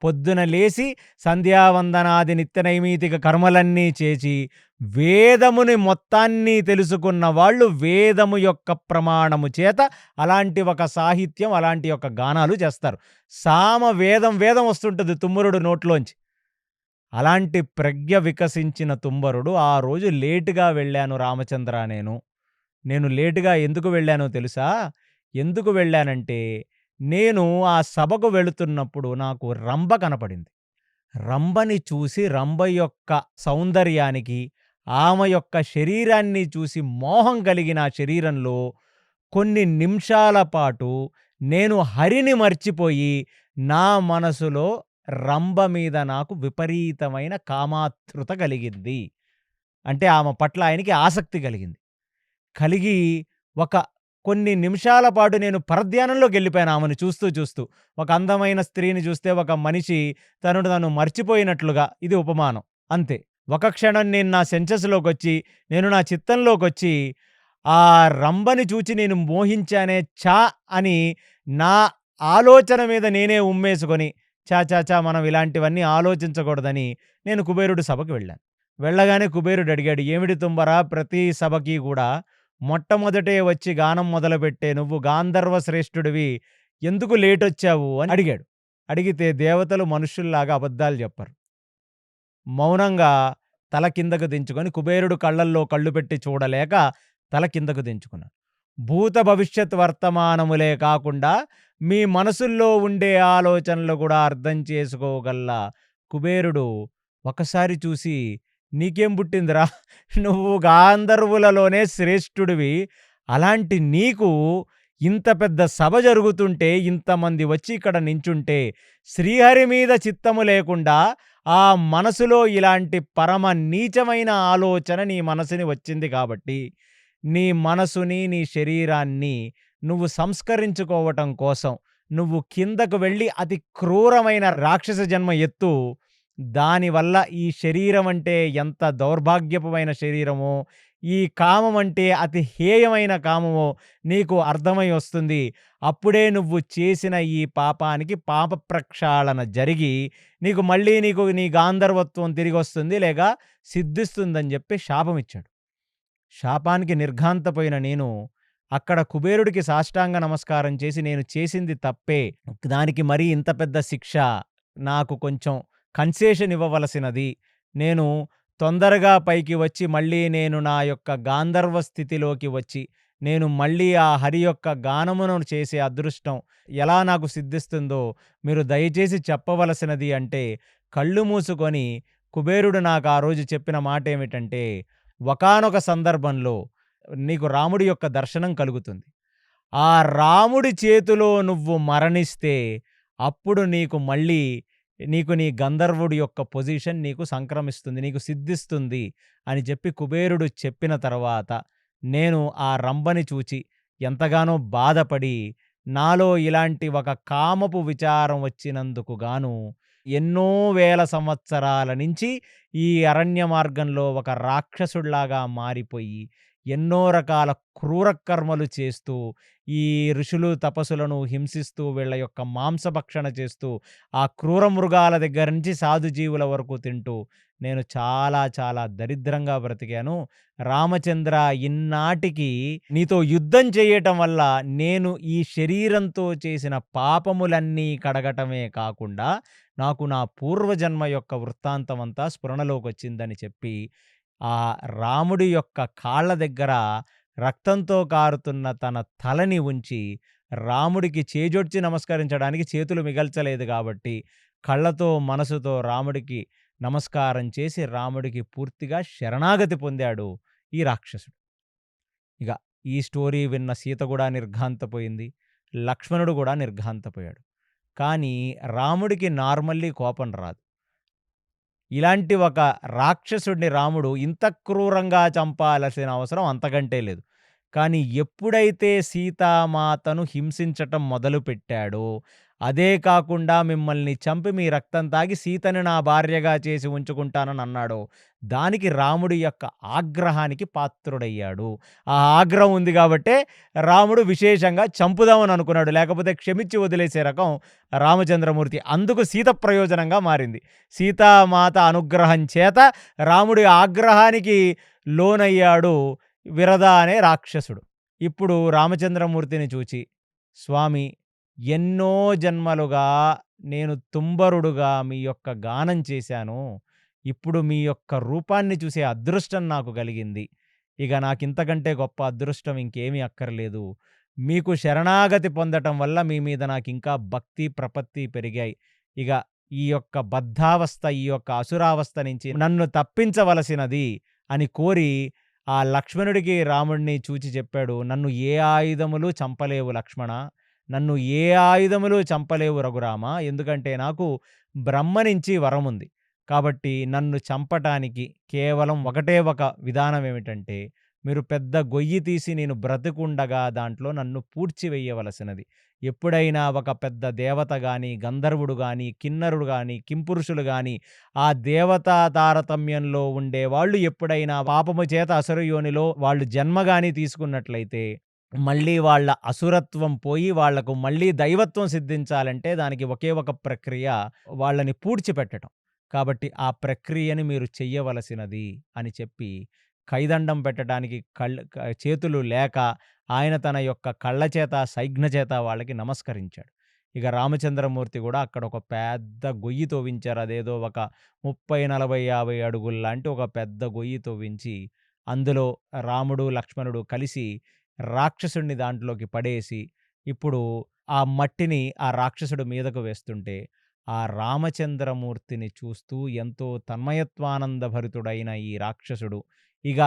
పొద్దున లేసి సంధ్యావందనాది నిత్య నైమితిక కర్మలన్నీ చేసి, వేదముని మొత్తాన్ని తెలుసుకున్న వాళ్ళు వేదము యొక్క ప్రమాణము చేత అలాంటి ఒక సాహిత్యం, అలాంటి యొక్క గానాలు చేస్తారు. వేదం వస్తుంటది తుమ్మరుడు నోట్లోంచి. అలాంటి ప్రజ్ఞ వికసించిన తుంబరుడు ఆ రోజు లేట్‌గా వెళ్ళాను రామచంద్ర నేను. నేను లేట్‌గా ఎందుకు వెళ్ళానో తెలుసా? ఎందుకు వెళ్ళానంటే, నేను ఆ సభకు వెళుతున్నప్పుడు నాకు రంభ కనపడింది. రంభని చూసి రంభ యొక్క సౌందర్యానికి, ఆమె యొక్క శరీరాన్ని చూసి మోహం కలిగిన ఆ శరీరంలో కొన్ని నిమిషాల పాటు నేను హరిని మర్చిపోయి, నా మనసులో రంభ మీద నాకు విపరీతమైన కామాతృత కలిగింది. అంటే ఆమె పట్ల ఆయనకి ఆసక్తి కలిగింది. కలిగి ఒక కొన్ని నిమిషాల పాటు నేను పరధ్యానంలోకెళ్ళిపోయాను ఆమెను చూస్తూ చూస్తూ. ఒక అందమైన స్త్రీని చూస్తే ఒక మనిషి తనను తాను మర్చిపోయినట్లుగా ఇది ఉపమానం. అంతే. ఒక క్షణం నేను నా సెన్సెస్‌లోకొచ్చి, నేను నా చిత్తంలోకొచ్చి, ఆ రంభని చూచి నేను మోహించానే అని నా ఆలోచన మీద నేనే ఉమ్మేసుకొని, మనం ఇలాంటివన్నీ ఆలోచించకూడదని నేను కుబేరుడి సభకి వెళ్ళాను. వెళ్ళగానే కుబేరుడు అడిగాడు, "ఏమిటి తుంబరా ప్రతి సభకి గూడా మొట్టమొదటే వచ్చి గానం మొదలుపెట్టే నువ్వు గాంధర్వ శ్రేష్ఠుడివి. ఎందుకు లేటొచ్చావు అని అడిగాడు. అడిగితే దేవతలు మనుష్యుల్లాగా అబద్ధాలు చెప్పరు. మౌనంగా తల కిందకు దించుకొని కుబేరుడు కళ్ళల్లో కళ్ళు పెట్టి చూడలేక తల కిందకు దించుకున్నాడు. భూత భవిష్యత్ వర్తమానములే కాకుండా మీ మనసుల్లో ఉండే ఆలోచనలు కూడా అర్థం చేసుకోగల కుబేరుడు ఒకసారి చూసి, "నీకేం పుట్టిందిరా? నువ్వు గాంధర్వులలోనే శ్రేష్ఠుడివి. అలాంటి నీకు ఇంత పెద్ద సభ జరుగుతుంటే, ఇంతమంది వచ్చి ఇక్కడ నించుంటే, శ్రీహరి మీద చిత్తము లేకుండా ఆ మనసులో ఇలాంటి పరమ నీచమైన ఆలోచన నీ మనసుని వచ్చింది కాబట్టి, నీ మనసుని, నీ శరీరాన్ని నువ్వు సంస్కరించుకోవటం కోసం నువ్వు కిందకు వెళ్ళి అతి క్రూరమైన రాక్షస జన్మ ఎత్తు. దానివల్ల ఈ శరీరం అంటే ఎంత దౌర్భాగ్యమైన శరీరమో, ఈ కామం అంటే అతి హేయమైన కామమో నీకు అర్థమై వస్తుంది. అప్పుడే నువ్వు చేసిన ఈ పాపానికి పాప ప్రక్షాళన జరిగి నీకు నీ గాంధర్వత్వం తిరిగొస్తుంది లేక సిద్ధిస్తుందని చెప్పి శాపమిచ్చాడు. శాపానికి నిర్ఘాంతపోయిన నేను అక్కడ కుబేరుడికి సాష్టాంగ నమస్కారం చేసి, నేను చేసింది తప్పే, దానికి మరీ ఇంత పెద్ద శిక్ష, నాకు కొంచెం కన్సెషన్ ఇవ్వవలసినది, నేను తొందరగా పైకి వచ్చి మళ్ళీ నేను నా యొక్క గాంధర్వ స్థితిలోకి వచ్చి నేను మళ్ళీ ఆ హరి యొక్క గానమును చేసే అదృష్టం ఎలా నాకు సిద్ధిస్తుందో మీరు దయచేసి చెప్పవలసినది అంటే, కళ్ళు మూసుకొని కుబేరుడు నాకు ఆ రోజు చెప్పిన మాట ఏమిటంటే, ఒకానొక సందర్భంలో నీకు రాముడి యొక్క దర్శనం కలుగుతుంది. ఆ రాముడి చేతిలో నువ్వు మరణిస్తే అప్పుడు నీకు మళ్ళీ నీ గంధర్వుడి యొక్క పొజిషన్ నీకు సంక్రమిస్తుంది, నీకు సిద్ధిస్తుంది అని చెప్పి కుబేరుడు చెప్పిన తర్వాత నేను ఆ రంభని చూచి ఎంతగానో బాధపడి, నాలో ఇలాంటి ఒక కామపు విచారం వచ్చినందుకు గాను ఎన్నో వేల సంవత్సరాల నుంచి ఈ అరణ్య మార్గంలో ఒక రాక్షసుడిలాగా మారిపోయి ఎన్నో రకాల క్రూర కర్మలు చేస్తూ, ఈ ఋషులు తపస్సులను హింసిస్తూ వీళ్ళ యొక్క మాంసభక్షణ చేస్తూ, ఆ క్రూర మృగాల దగ్గర నుంచి సాధు జీవుల వరకు తింటూ నేను చాలా చాలా దరిద్రంగా బ్రతికాను. రామచంద్ర, ఇన్నాటికి నీతో యుద్ధం చేయటం వల్ల నేను ఈ శరీరంతో చేసిన పాపములన్నీ కడగటమే కాకుండా నాకు నా పూర్వజన్మ యొక్క వృత్తాంతం అంతా స్ఫురణలోకొచ్చిందని చెప్పి, ఆ రాముడి యొక్క కాళ్ళ దగ్గర రక్తంతో కారుతున్న తన తలని ఉంచి, రాముడికి చేజొడ్చి నమస్కరించడానికి చేతులు మిగల్చలేదు కాబట్టి, కళ్ళతో మనసుతో రాముడికి నమస్కారం చేసి రాముడికి పూర్తిగా శరణాగతి పొందాడు ఈ రాక్షసుడు. ఇక ఈ స్టోరీ విన్న సీత కూడా నిర్ఘాంతపోయింది. లక్ష్మణుడు కూడా నిర్ఘాంతపోయాడు. కానీ రాముడికి నార్మల్లీ కోపం రాదు. ఇలాంటి ఒక రాక్షసుడిని రాముడు ఇంత క్రూరంగా చంపాల్సిన అవసరం అంతకంటే లేదు. కానీ ఎప్పుడైతే సీతామాతను హింసించటం మొదలుపెట్టాడో, అదే కాకుండా మిమ్మల్ని చంపి మీ రక్తం తాగి సీతని నా భార్యగా చేసి ఉంచుకుంటానని అన్నాడో, దానికి రాముడి యొక్క ఆగ్రహానికి పాత్రుడయ్యాడు. ఆ ఆగ్రహం ఉంది కాబట్టే రాముడు విశేషంగా చంపుదామని అనుకున్నాడు. లేకపోతే క్షమించి వదిలేసే రకం రామచంద్రమూర్తి. అందుకు సీత ప్రయోజనంగా మారింది. సీతామాత అనుగ్రహం చేత రాముడి ఆగ్రహానికి లోనయ్యాడు విరద అనే రాక్షసుడు. ఇప్పుడు రామచంద్రమూర్తిని చూచి, స్వామి, ఎన్నో జన్మలుగా నేను తుంబరుడుగా మీ యొక్క గానం చేశాను. ఇప్పుడు మీ యొక్క రూపాన్ని చూసే అదృష్టం నాకు కలిగింది. ఇక నాకింతకంటే గొప్ప అదృష్టం ఇంకేమీ అక్కర్లేదు. మీకు శరణాగతి పొందటం వల్ల మీ మీద నాకింకా భక్తి, ప్రపత్తి పెరిగాయి. ఇక ఈ యొక్క బద్ధావస్థ, ఈ యొక్క అసురావస్థ నుంచి నన్ను తప్పించవలసినది అని కోరి ఆ లక్ష్మణుడికి రాముడిని చూచి చెప్పాడు, నన్ను ఏ ఆయుధములు చంపలేవు లక్ష్మణ, నన్ను ఏ ఆయుధములు చంపలేవు రఘురామ. ఎందుకంటే నాకు బ్రహ్మ నుంచి వరముంది. కాబట్టి నన్ను చంపటానికి కేవలం ఒకటే ఒక విధానం ఏమిటంటే, మీరు పెద్ద గొయ్యి తీసి నేను బ్రతికుండగా దాంట్లో నన్ను పూడ్చివేయవలసినది. ఎప్పుడైనా ఒక పెద్ద దేవత గాని, గంధర్వుడు గాని, కిన్నరుడు గాని, కింపురుషులు గాని, ఆ దేవతా తారతమ్యంలో ఉండేవాళ్ళు ఎప్పుడైనా పాపము చేత అసుర యోనిలో వాళ్ళు జన్మ గాని తీసుకున్నట్లయితే, మళ్ళీ వాళ్ళ అసురత్వం పోయి వాళ్లకు మళ్ళీ దైవత్వం సిద్ధించాలంటే దానికి ఒకే ఒక ప్రక్రియ, వాళ్ళని పూడ్చిపెట్టటం. కాబట్టి ఆ ప్రక్రియని మీరు చెయ్యవలసినది అని చెప్పి కైదండం పెట్టడానికి చేతులు లేక ఆయన తన యొక్క కళ్ళ చేత, సైజ్ఞ చేత వాళ్ళకి నమస్కరించాడు. ఇక రామచంద్రమూర్తి గూడా అక్కడ ఒక పెద్ద గొయ్యి తవ్వించారు. అదేదో ఒక 30, 40, 50 అడుగుల్లాంటి ఒక పెద్ద గొయ్యి తవ్వించి, అందులో రాముడు, లక్ష్మణుడు కలిసి రాక్షసుడిని దాంట్లోకి పడేసి, ఇప్పుడు ఆ మట్టిని ఆ రాక్షసుడు మీదకు వేస్తుంటే, ఆ రామచంద్రమూర్తిని చూస్తూ ఎంతో తన్మయత్వానంద భరితుడైన ఈ రాక్షసుడు, ఇగ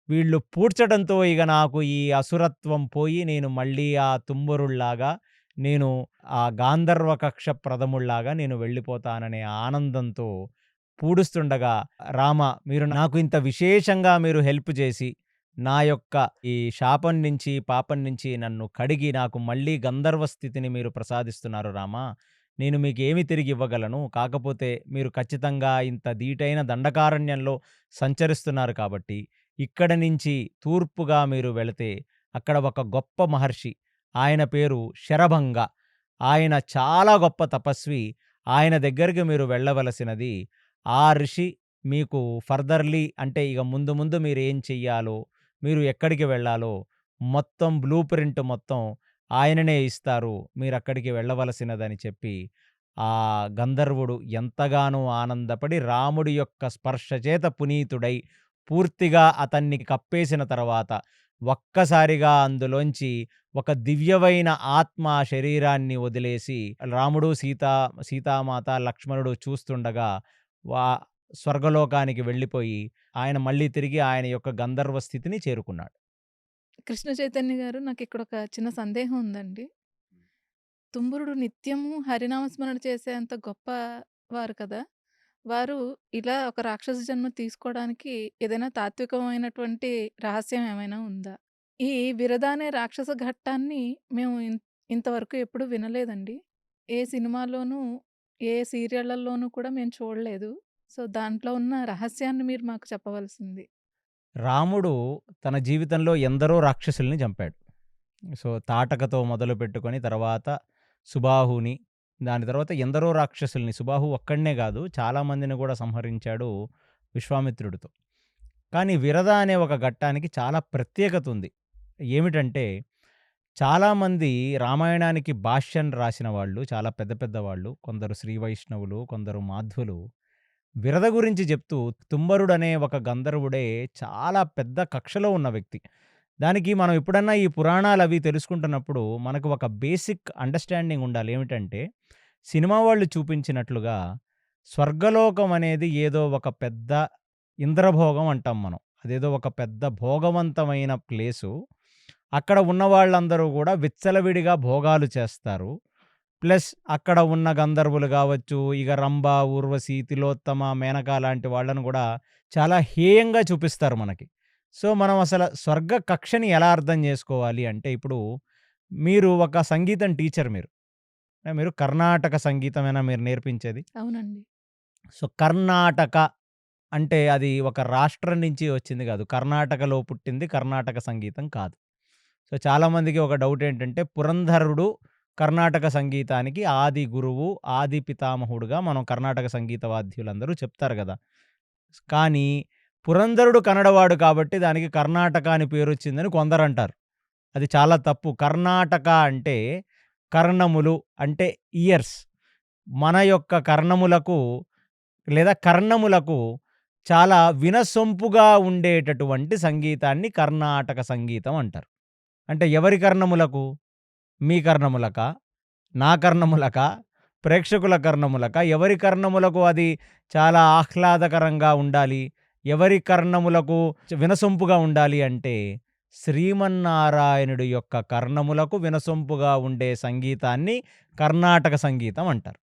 వీళ్ళు పూడ్చడంతో ఇగ నాకు ఈ అసురత్వం పోయి నేను మళ్ళీ ఆ తుంబురుల్లాగా, నేను ఆ గాంధర్వ కక్ష ప్రథముల్లాగా నేను వెళ్ళిపోతాననే ఆనందంతో పూడుస్తుండగా, రామ మీరు నాకు ఇంత విశేషంగా మీరు హెల్ప్ చేసి, నా యొక్క ఈ శాపం నుంచి, పాపం నుంచి నన్ను కడిగి నాకు మళ్ళీ గంధర్వ స్థితిని మీరు ప్రసాదిస్తున్నారు రామా! నేను మీకేమి తిరిగి ఇవ్వగలను? కాకపోతే మీరు ఖచ్చితంగా ఇంత దీటైన దండకారణ్యంలో సంచరిస్తున్నారు కాబట్టి, ఇక్కడి నుంచి తూర్పుగా మీరు వెళితే అక్కడ ఒక గొప్ప మహర్షి. ఆయన పేరు శరభంగ. ఆయన చాలా గొప్ప తపస్వి. ఆయన దగ్గరికి మీరు వెళ్ళవలసినది. ఆ ఋషి మీకు ఫర్దర్‌లీ అంటే ఇగ ముందు ముందు మీరేం చెయ్యాలో, మీరు ఎక్కడికి వెళ్ళాలో మొత్తం బ్లూ ప్రింట్ మొత్తం ఆయననే ఇస్తారు. మీరక్కడికి వెళ్ళవలసినదని చెప్పి, ఆ గంధర్వుడు ఎంతగానో ఆనందపడి రాముడి యొక్క స్పర్శ చేత పునీతుడై, పూర్తిగా అతన్ని కప్పేసిన తర్వాత ఒక్కసారిగా అందులోంచి ఒక దివ్యమైన ఆత్మ ఆ శరీరాన్ని వదిలేసి, రాముడు, సీతామాత, లక్ష్మణుడు చూస్తుండగా వా స్వర్గలోకానికి వెళ్ళిపోయి, ఆయన మళ్ళీ తిరిగి ఆయన యొక్క గంధర్వ స్థితిని చేరుకున్నాడు. కృష్ణ చైతన్య గారు, నాకిక్కడొక చిన్న సందేహం ఉందండి. తుంబురుడు నిత్యము హరినామస్మరణ చేసేంత గొప్ప వారు కదా! వారు ఇలా ఒక రాక్షస జన్మ తీసుకోవడానికి ఏదైనా తాత్వికమైనటువంటి రహస్యం ఏమైనా ఉందా? ఈ విరద అనే రాక్షస ఘట్టాన్ని మేము ఇంతవరకు ఎప్పుడు వినలేదండి. ఏ సినిమాలోనూ, ఏ సీరియళ్ళల్లోనూ కూడా మేము చూడలేదు. సో, దాంట్లో ఉన్న రహస్యాన్ని మీరు మాకు చెప్పవలసింది. రాముడు తన జీవితంలో ఎందరో రాక్షసుల్ని చంపాడు. సో, తాటకతో మొదలుపెట్టుకొని తర్వాత సుబాహుని, దాని తర్వాత ఎందరో రాక్షసుల్ని, సుబాహు ఒక్కడినే గాదు చాలామందిని గూడా సంహరించాడు విశ్వామిత్రుడితో. కానీ విరద అనే ఒక ఘట్టానికి చాలా ప్రత్యేకత ఉంది. ఏమిటంటే, చాలామంది రామాయణానికి భాష్యం రాసిన వాళ్ళు, చాలా పెద్ద పెద్ద వాళ్ళు, కొందరు శ్రీ వైష్ణవులు, కొందరు మాధ్వులు, విరద గురించి చెప్తూ తుంబరుడనే ఒక గంధర్వుడే చాలా పెద్ద కక్షలో ఉన్న వ్యక్తి. దానికి మనం ఎప్పుడన్నా ఈ పురాణాలవి తెలుసుకుంటున్నప్పుడు మనకు ఒక బేసిక్ అండర్‌స్టాండింగ్ ఉండాలి. ఏమిటంటే, సినిమా వాళ్ళు చూపించినట్లుగా స్వర్గలోకం అనేది ఏదో ఒక పెద్ద ఇంద్రభోగం అంటాం మనం. అదేదో ఒక పెద్ద భోగవంతమైన ప్లేసు. అక్కడ ఉన్న వాళ్ళందరూ గూడా విచ్చలవిడిగా భోగాలు చేస్తారు. ప్లస్ అక్కడ ఉన్న గంధర్వులు గావచ్చు, ఇగ రంభ, ఊర్వశి, తిలోత్తమ, మేనక లాంటి వాళ్ళను గూడా చాలా హేయంగా చూపిస్తారు మనకి. సో, మనం అసల స్వర్గ కక్షని ఎలా అర్థం జేసుకోవాలి అంటే, ఇప్పుడు మీరు ఒక సంగీతం టీచర్ మీరు. మీరు కర్ణాటక సంగీతమేనా మీరు నేర్పించేది? అవునండి. సో, కర్ణాటక అంటే అది ఒక రాష్ట్రం నుంచి వచ్చింది గాదు. కర్ణాటకలో పుట్టింది కర్ణాటక సంగీతం కాదు. సో, చాలామందికి ఒక డౌట్ ఏంటంటే, పురంధరుడు కర్ణాటక సంగీతానికి ఆది గురువు, ఆది పితామహుడుగా మనం కర్ణాటక సంగీత వాద్యులందరూ చెప్తారు గదా! కానీ పురంధరుడు కన్నడవాడు కాబట్టి దానికి కర్ణాటక అని పేరొచ్చిందని కొందరంటారు. అది చాలా తప్పు. కర్ణాటక అంటే కర్ణములు అంటే ఇయర్స్. మన యొక్క కర్ణములకు లేదా కర్ణములకు చాలా వినసొంపుగా ఉండేటటువంటి సంగీతాన్ని కర్ణాటక సంగీతం అంటారు. అంటే ఎవరి కర్ణములకు? మీ కర్ణములకా? నా కర్ణములకా? ప్రేక్షకుల కర్ణములకా? ఎవరి కర్ణములకు అది చాలా ఆహ్లాదకరంగా ఉండాలి? ఎవరి కర్ణములకు వినసొంపుగా ఉండాలి అంటే, శ్రీమన్నారాయణుడి యొక్క కర్ణములకు వినసొంపుగా ఉండే సంగీతాన్ని కర్ణాటక సంగీతం అంటారు.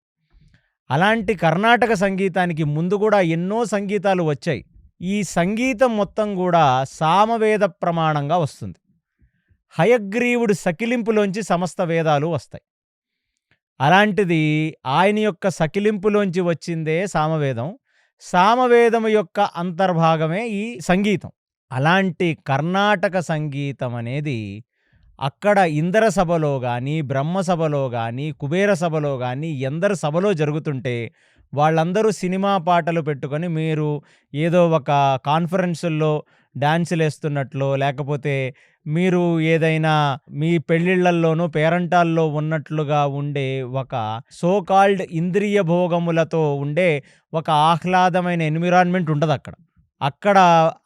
అలాంటి కర్ణాటక సంగీతానికి ముందు గూడా ఎన్నో సంగీతాలు వచ్చాయి. ఈ సంగీతం మొత్తం గూడా సామవేద ప్రమాణంగా వస్తుంది. హయగ్రీవుడి సకిలింపులోంచి సమస్త వేదాలు వస్తాయి. అలాంటిది ఆయన యొక్క సకిలింపులోంచి వచ్చిందే సామవేదం. సామవేదము యొక్క అంతర్భాగమే ఈ సంగీతం. అలాంటి కర్ణాటక సంగీతం అనేది అక్కడ ఇంద్ర సభలో గానీ, బ్రహ్మ సభలో గానీ, కుబేర సభలో గానీ, ఎందరి సభలో జరుగుతుంటే వాళ్ళందరూ సినిమా పాటలు పెట్టుకొని మీరు ఏదో ఒక కాన్ఫరెన్సుల్లో డాన్సులేస్తున్నట్లో, లేకపోతే మీరు ఏదైనా మీ పెళ్ళిళ్ళల్లోనూ, పేరంటాల్లో ఉన్నట్లుగా ఉండే ఒక సో కాల్డ్ ఇంద్రియ భోగములతో ఉండే ఒక ఆహ్లాదమైన ఎన్విరాన్మెంట్ ఉండదక్కడ. అక్కడ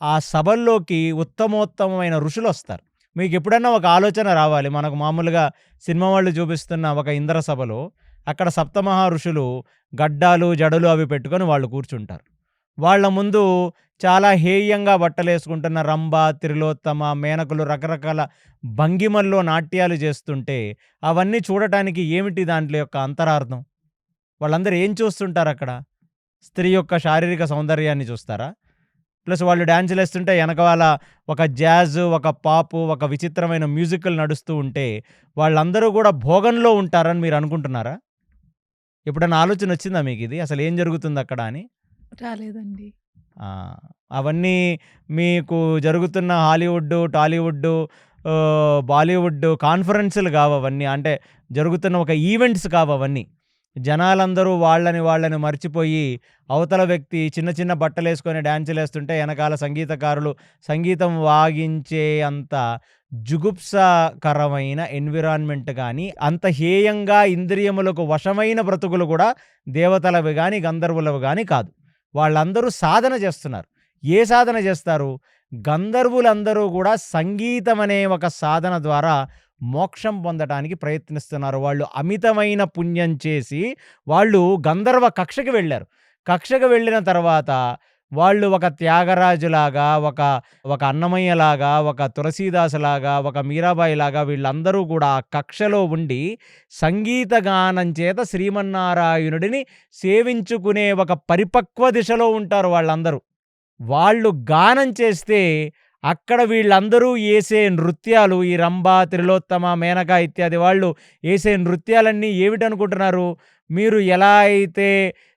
ఆ సభల్లోకి ఉత్తమోత్తమమైన ఋషులొస్తారు. మీకెప్పుడన్నా ఒక ఆలోచన రావాలి. మనకు మామూలుగా సినిమా వాళ్ళు చూపిస్తున్న ఒక ఇంద్ర సభలో అక్కడ సప్తమహా ఋషులు గడ్డాలు, జడలు అవి పెట్టుకొని వాళ్ళు కూర్చుంటారు. వాళ్ళ ముందు చాలా హేయంగా బట్టలేసుకుంటున్న రంభ, త్రిలోత్తమ, మేనకలు రకరకాల భంగిమల్లో నాట్యాలు చేస్తుంటే, అవన్నీ చూడటానికి ఏమిటి దాంట్లో యొక్క అంతరార్థం? వాళ్ళందరూ ఏం చూస్తుంటారక్కడ? స్త్రీ యొక్క శారీరక సౌందర్యాన్ని చూస్తారా? ప్లస్ వాళ్ళు డాన్సులేస్తుంటే ఎనకమాల ఒక జాజ్, ఒక పాపు, ఒక విచిత్రమైన మ్యూజికల్ నడుస్తూ ఉంటే, వాళ్ళందరూ గూడా భోగంలో ఉంటారని మీరనుకుంటున్నారా? ఎప్పుడన్నా ఆలోచనొచ్చిందా మీకిది? అసలేం జరుగుతుందక్కడ అని? రాలేదండి. ఆ! అవన్నీ మీకు జరుగుతున్న హాలీవుడ్డు, టాలీవుడ్డు, బాలీవుడ్డు కాన్ఫరెన్సులు కావవన్నీ. అంటే జరుగుతున్న ఒక ఈవెంట్స్ కావవన్నీ. జనాలందరూ వాళ్ళని మర్చిపోయి, అవతల వ్యక్తి చిన్న చిన్న బట్టలేసుకొని డాన్సులేస్తుంటే ఎనకాల సంగీతకారులు సంగీతం వాగించే అంత జుగుప్సాకరమైన ఎన్విరాన్మెంట్ గానీ, అంత హేయంగా ఇంద్రియములకు వశమైన బ్రతుకులు గూడా దేవతలవి గానీ, గంధర్వులవి గానీ కాదు. వాళ్ళందరూ సాధన చేస్తున్నారు. ఏ సాధన చేస్తారు? గంధర్వులందరూ గూడా సంగీతమనే ఒక సాధన ద్వారా మోక్షం పొందటానికి ప్రయత్నిస్తున్నారు. వాళ్ళు అమితమైన పుణ్యం చేసి వాళ్ళు గంధర్వ కక్షకి వెళ్లారు. కక్షకి వెళ్ళిన తర్వాత వాళ్ళు ఒక త్యాగరాజులాగా, ఒక అన్నమయ్యలాగా, ఒక తులసీదాసులాగా, ఒక మీరాబాయిలాగా వీళ్ళందరూ కూడా ఆ కక్షలో ఉండి సంగీత గానం చేత శ్రీమన్నారాయణుడిని సేవించుకునే ఒక పరిపక్వ దిశలో ఉంటారు వాళ్ళందరూ. వాళ్ళు గానం చేస్తే అక్కడ వీళ్ళందరూ ఏసే నృత్యాలు ఈ రంభ, త్రిలోత్తమ, మేనక ఇత్యాది వాళ్ళు ఏసే నృత్యాలన్నీ ఏమిటనుకుంటున్నారు? మీరు ఎలా అయితే